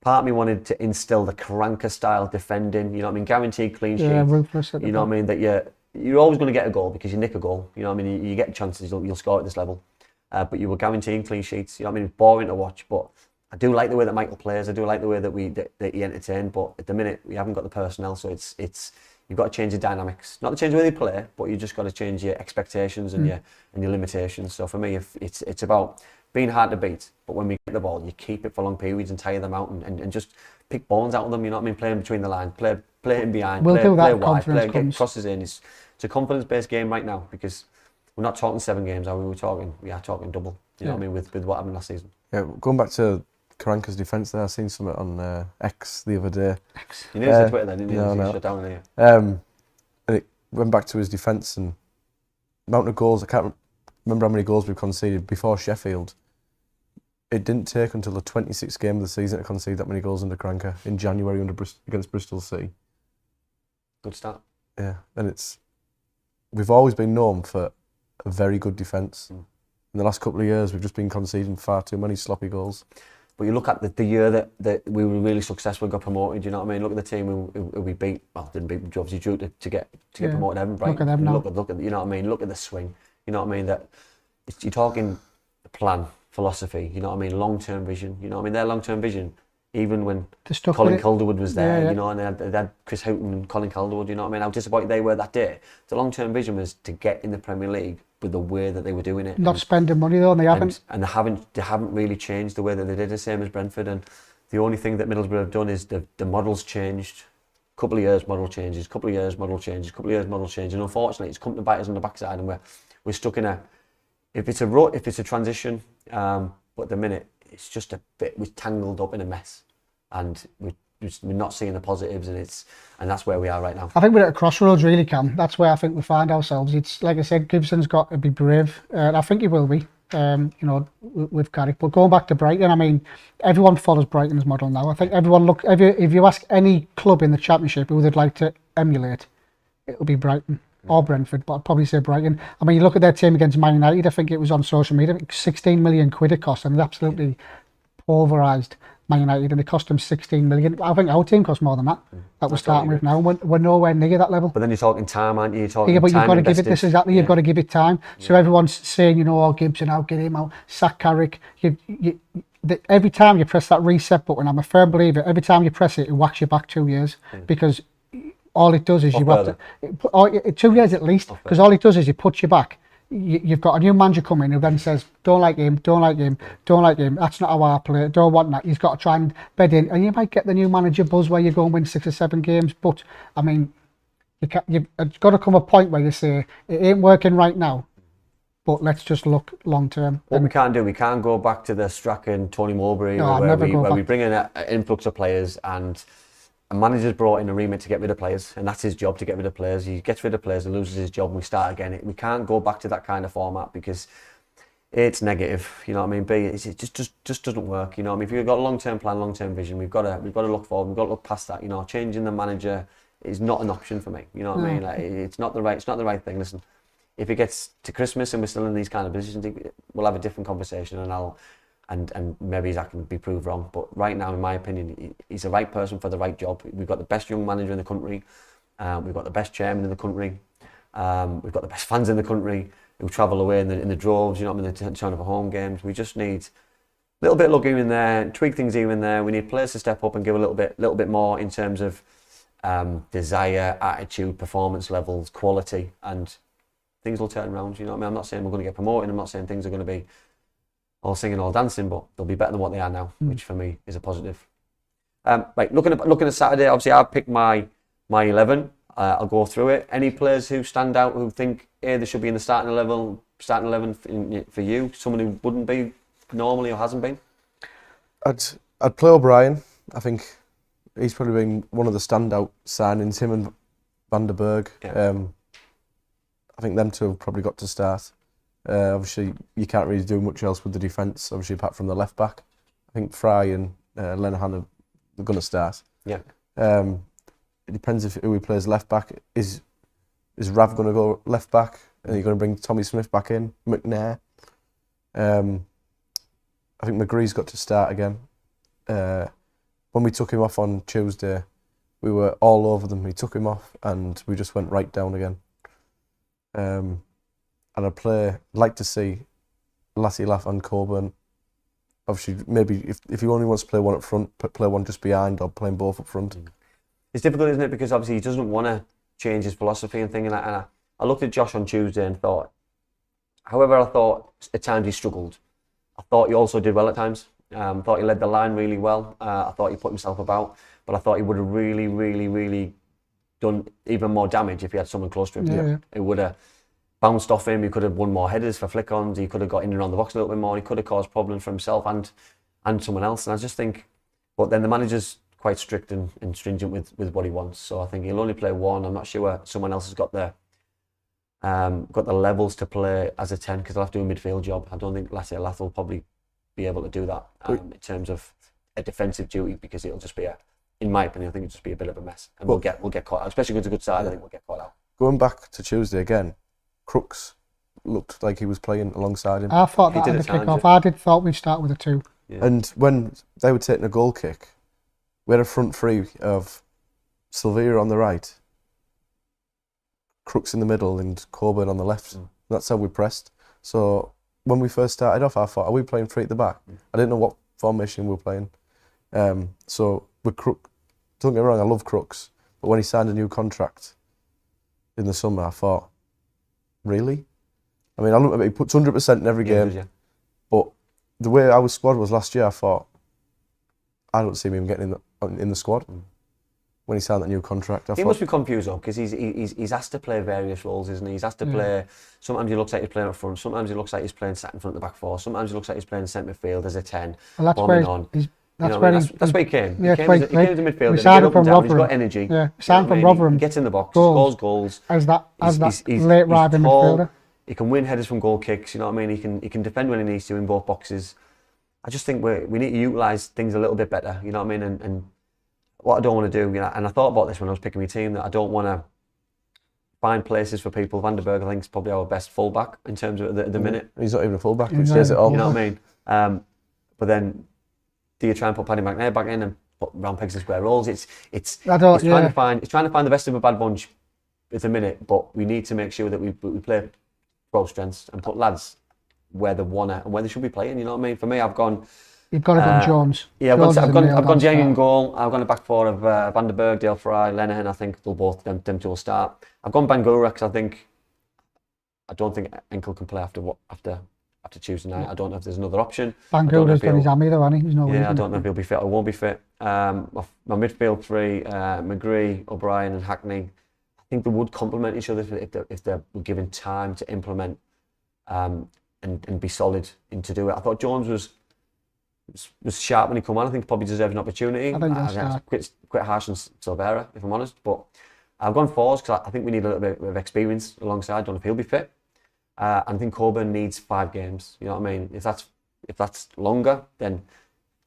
of me wanted to instill the Carrick style defending, you know what I mean, guaranteed clean sheet. Yeah, ruthless. You know what I mean, that you're always going to get a goal because you nick a goal. You know what I mean, you get chances, you'll score at this level. But you were guaranteeing clean sheets. You know what I mean, it's boring to watch, but I do like the way that Michael plays. I do like the way that he entertained. But at the minute, we haven't got the personnel, so it's you've got to change the dynamics. Not to change the way they play, but you just got to change your expectations and your limitations. So for me, if it's about being hard to beat, but when we get the ball, you keep it for long periods and tire them out and just pick bones out of them. You know what I mean? Playing between the lines, play in behind, play wide, get crosses in. It's a confidence-based game right now, because we're not talking 7 games. We are talking double. You know what I mean, with what happened last season. Yeah, going back to Carrick's defence there, I seen something on X the other day. You nearly said Twitter then, didn't you? No. Shut down here. And it went back to his defence and amount of goals. I can't remember how many goals we've conceded before Sheffield. It didn't take until the 26th game of the season to concede that many goals under Carrick in January against Bristol City. Good start. Yeah, and we've always been known for a very good defence. In the last couple of years, we've just been conceding far too many sloppy goals. But you look at the year that we were really successful, got promoted. You know what I mean? Look at the team who we beat. Well, didn't beat, obviously drew to get promoted. Everton, look at them now. Look at you know what I mean? Look at the swing. You know what I mean? That you're talking plan, philosophy. You know what I mean? Long-term vision. You know what I mean? Their long-term vision. Even when Colin Calderwood was there, you know, and they had Chris Houghton and Colin Calderwood, you know what I mean? How disappointed they were that day. The long-term vision was to get in the Premier League with the way that they were doing it. Not spending money though, and they haven't. And they haven't really changed the way that they did, the same as Brentford. And the only thing that Middlesbrough have done is the model's changed. Couple of years, model changes. Couple of years, model changes. Couple of years, model changes. And unfortunately, it's come to bite us on the backside, and we're stuck in if it's a transition. But at the minute, it's just we're tangled up in a mess. And we're not seeing the positives, and that's where we are right now. I think we're at a crossroads, really, Cam. That's where I think we find ourselves. It's like I said, Gibson's got to be brave. I think he will be, you know, with Carrick. But going back to Brighton, I mean, everyone follows Brighton's model now. I think everyone if you ask any club in the Championship who they'd like to emulate, it'll be Brighton or Brentford, but I'd probably say Brighton. I mean, you look at their team against Man United. I think it was on social media. 16 million quid it cost, and they absolutely pulverised Man United, and it cost them 16 million. I think our team cost more than that. That we're starting with now. We're nowhere near that level. But then you're talking time, aren't you? You're talking but time you've got to invested. give it this exactly. You've got to give it time. So everyone's saying, you know, oh, Gibson out, get him out, sack Carrick. Every time you press that reset button, I'm a firm believer. Every time you press it, it whacks you back 2 years because all it does is you have to 2 years at least. Because all it does is it puts you back. You've got a new manager coming who then says, don't like him, don't like him, don't like him. That's not how I play. Don't want that. He's got to try and bed in, and you might get the new manager buzz where you go and win 6 or 7 games. But I mean, you've got to come a point where you say it ain't working right now, but let's just look long term. What we can't do, we can't go back to the Strachan, Tony Mowbray, No, where we bring in an influx of players and a manager's brought in a remit to get rid of players, and that's his job, to get rid of players. He gets rid of players and loses his job, and we start again. We can't go back to that kind of format because it's negative, you know what I mean? It just doesn't work, you know what I mean? If you've got a long-term plan, long-term vision, we've got to look forward, we've got to look past that, you know. Changing the manager is not an option for me, you know what I mean? Like, it's not the right thing. Listen, if it gets to Christmas and we're still in these kind of positions, we'll have a different conversation, and maybe I can be proved wrong. But right now, in my opinion, he's the right person for the right job. We've got the best young manager in the country. We've got the best chairman in the country. We've got the best fans in the country who travel away in the droves, you know what I mean, they turn up for home games. We just need a little bit of luck here and there, tweak things here and there. We need players to step up and give a little bit more in terms of desire, attitude, performance levels, quality, and things will turn around, you know what I mean? I'm not saying we're going to get promoted. I'm not saying things are going to be all singing, all dancing, but they'll be better than what they are now, which for me is a positive. Right, looking at Saturday, obviously I've picked my 11. I'll go through it. Any players who stand out, who think they should be in the starting 11 for you? Someone who wouldn't be normally or hasn't been? I'd play O'Brien. I think he's probably been one of the standout signings. Him and Van der Berg. Yeah. I think them two have probably got to start. Obviously, you can't really do much else with the defence, obviously, apart from the left back. I think Fry and Lenihan are going to start. Yeah. It depends who he plays left back. Is Rav going to go left back? Are you going to bring Tommy Smith back in? McNair? I think McGree's got to start again. When we took him off on Tuesday, we were all over them. We took him off and we just went right down again. And I'd like to see Lassila and Coburn. Obviously, maybe if he only wants to play one up front, play one just behind, or playing both up front. It's difficult, isn't it? Because obviously he doesn't want to change his philosophy and thing. And I looked at Josh on Tuesday and thought, however, I thought at times he struggled. I thought he also did well at times. I thought he led the line really well. I thought he put himself about, but I thought he would have really, really, really done even more damage if he had someone close to him. Yeah. It would have bounced off him. He could have won more headers for flick-ons. He could have got in and around the box a little bit more. He could have caused problems for himself and someone else. And I just think, but then the manager's quite strict and stringent with what he wants. So I think he'll only play one. I'm not sure someone else has got the levels to play as a 10, because they'll have to do a midfield job. I don't think Lath will probably be able to do that in terms of a defensive duty, because it'll just be in my opinion, I think it'll just be a bit of a mess, and we'll get caught out, especially against a good side. I think we'll get caught out. Going back to Tuesday again, Crooks looked like he was playing alongside him. I thought that in the kick-off. I thought we'd start with a 2. Yeah. And when they were taking a goal kick, we had a front three of Silvera on the right, Crooks in the middle, and Coburn on the left. That's how we pressed. So when we first started off, I thought, are we playing 3 at the back? I didn't know what formation we were playing. So with Crooks, don't get me wrong, I love Crooks, but when he signed a new contract in the summer, I thought, really? I mean, I look at it, he puts 100% in every game, but the way our squad was last year, I thought, I don't see him getting in the squad when he signed that new contract. He must be confused though, because he's asked to play various roles, isn't he? He's asked to play. Sometimes he looks like he's playing up front. Sometimes he looks like he's playing sat in front of the back 4. Sometimes he looks like he's playing centre midfield as a 10. Well, that's where he came. Yeah, he came as a midfielder. We signed him from Rotherham. He's got energy. Yeah, signed from Rotherham. He gets in the box, scores goals. As that He's late ride midfielder. He can win headers from goal kicks. You know what I mean? He can defend when he needs to in both boxes. I just think we need to utilise things a little bit better. You know what I mean? And what I don't want to do, you know, and I thought about this when I was picking my team, that I don't want to find places for people. Van der Berg, I think, is probably our best fullback in terms of the minute. He's not even a fullback, which says it all. You know what I mean? But then do you try and put Paddy McNair back in and put round pegs and square roles? It's I don't, trying to find the best of a bad bunch at the minute, but we need to make sure that we play pro strengths and put lads where they want to and where they should be playing. You know what I mean? For me, I've gone. You've got to go Jones. Yeah, I've gone Jang in goal. I've gone a back four of Van der Berg, Dale Fry, Lenihan. I think they'll both them two will start. I've gone Bangura because I don't think Enkel can play after Tuesday night. I don't know if there's another option. Bangura's done his hammy though, hasn't he? I don't know if he'll be fit or won't be fit. My midfield three: McGree, O'Brien, and Hackney. I think they would complement each other if they were given time to implement and be solid and to do it. I thought Jones was sharp when he come on. I think probably deserved an opportunity. I think quite harsh on Silvera, if I'm honest. But I've gone forwards because I think we need a little bit of experience alongside. I don't know if he'll be fit. I think Coburn needs 5 games. You know what I mean? If that's longer, then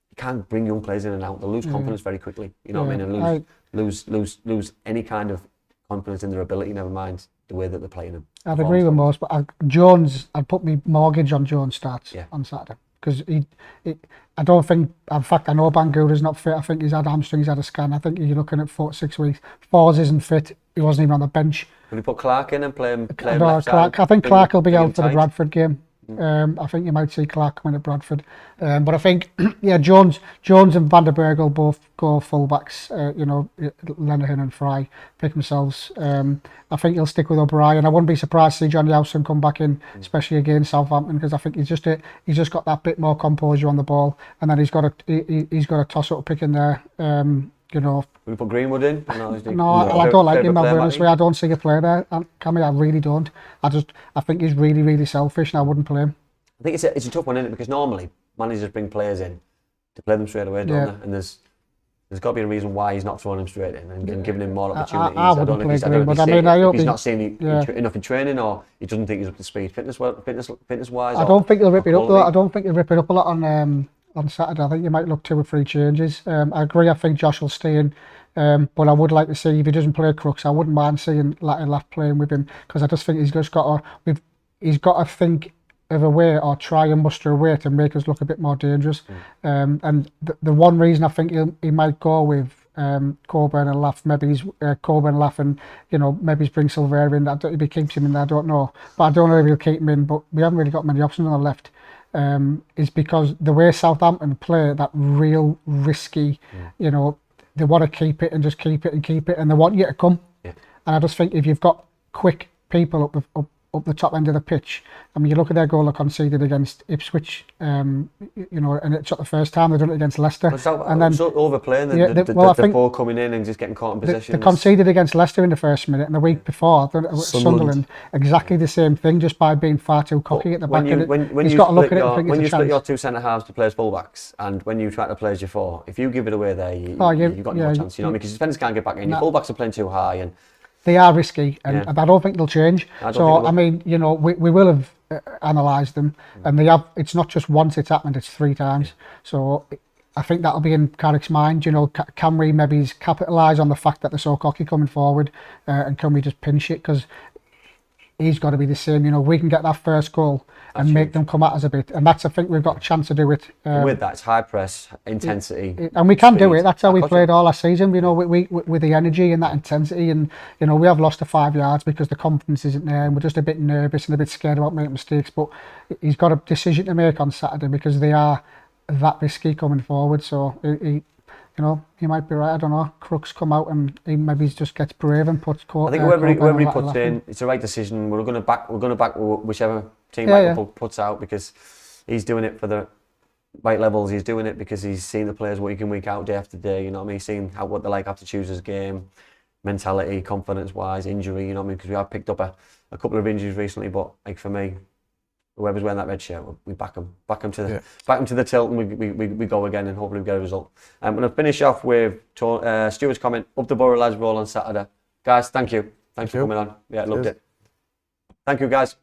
you can't bring young players in and out. They'll lose confidence very quickly. You know what I mean? And lose any kind of confidence in their ability. Never mind the way that they're playing them. I'd agree with most, but I'd put my mortgage on Jones starts on Saturday. Because I don't think, in fact, I know Bangura's not fit. I think he's had hamstring, he's had a scan. I think you're looking at 4 to 6 weeks. Forss isn't fit. He wasn't even on the bench. Will you put Clark in and play him Clark, I think Clark will be out for the Bradford game. I think you might see Clark coming to Bradford. But I think, Jones and Van der Berg will both go full-backs, Lenihan and Fry pick themselves. I think he'll stick with O'Brien. I wouldn't be surprised to see Johnny Howson come back in, especially against Southampton, because I think he's just got that bit more composure on the ball, and then he's got a toss-up pick in there. Will you put Greenwood in? No, I don't like him. I'll be honest with you. I don't see a player there. Cammy, I really don't. I think he's really, really selfish, and I wouldn't play him. I think it's a tough one, isn't it? Because normally managers bring players in to play them straight away, don't they? And there's got to be a reason why he's not throwing him straight in and giving him more opportunities. I don't know if he's not seeing enough in training, or he doesn't think he's up to speed fitness wise. I don't think he'll rip it up though. I don't think he'll rip it up a lot on Saturday. I think you might look 2 or 3 changes. I agree. I think Josh will stay in. But I would like to see, if he doesn't play Crooks, I wouldn't mind seeing Laff playing with him, because I just think he's got to think of a way, or try and muster a way to make us look a bit more dangerous. And the one reason I think he might go with Coburn and Laff, maybe he's Coburn, Laff, and maybe he's bring Silvera in. If he keeps him in there, I don't know. But I don't know if he'll keep him in. But we haven't really got many options on the left. Is because the way Southampton play, that real risky, they want to keep it and just keep it, and they want you to come. And I just think if you've got quick people up the top end of the pitch, I mean, you look at their goal they conceded against Ipswich, and it's not the first time they've done it against Leicester. And then overplaying the ball coming in and just getting caught in possession. They conceded against Leicester in the first minute, and the week before Sunderland, exactly the same thing, just by being far too cocky at the back. When you split your 2 centre halves to play as fullbacks, and when you try to play as your 4, if you give it away there, you've got no chance. Because defenders can't get back in. Your fullbacks are playing too high, and they are risky, and I don't think they'll change. I mean, we will have analysed them, and they have. It's not just once it's happened; it's 3 times. So I think that'll be in Carrick's mind. Can we maybe capitalise on the fact that they're so cocky coming forward, and can we just pinch it? Because he's got to be the same. We can get that first goal and make them come at us a bit, and I think we've got a chance to do it. With that, it's high press, intensity, and we can do it. That's how we played all last season. We with the energy and that intensity, and we have lost to 5 yards because the confidence isn't there, and we're just a bit nervous and a bit scared about making mistakes. But he's got a decision to make on Saturday, because they are that risky coming forward. So he might be right. I don't know. Crooks come out and he just gets brave and puts. I think whoever he puts in, it's the right decision. We're going to back whichever team puts out, because he's doing it for the right levels. He's doing it because he's seen the players week in, week out, day after day. You know what I mean? He's seen what they're like after Tuesday's game, mentality, confidence-wise, injury. You know what I mean? Because we have picked up a couple of injuries recently, but like for me, whoever's wearing that red shirt, we back him to the tilt, and we go again, and hopefully we get a result. I'm going to finish off with Stuart's comment: up the Boro lads roll on Saturday. Guys, thank you. Thanks for coming on. Yeah, loved it. Thank you, guys.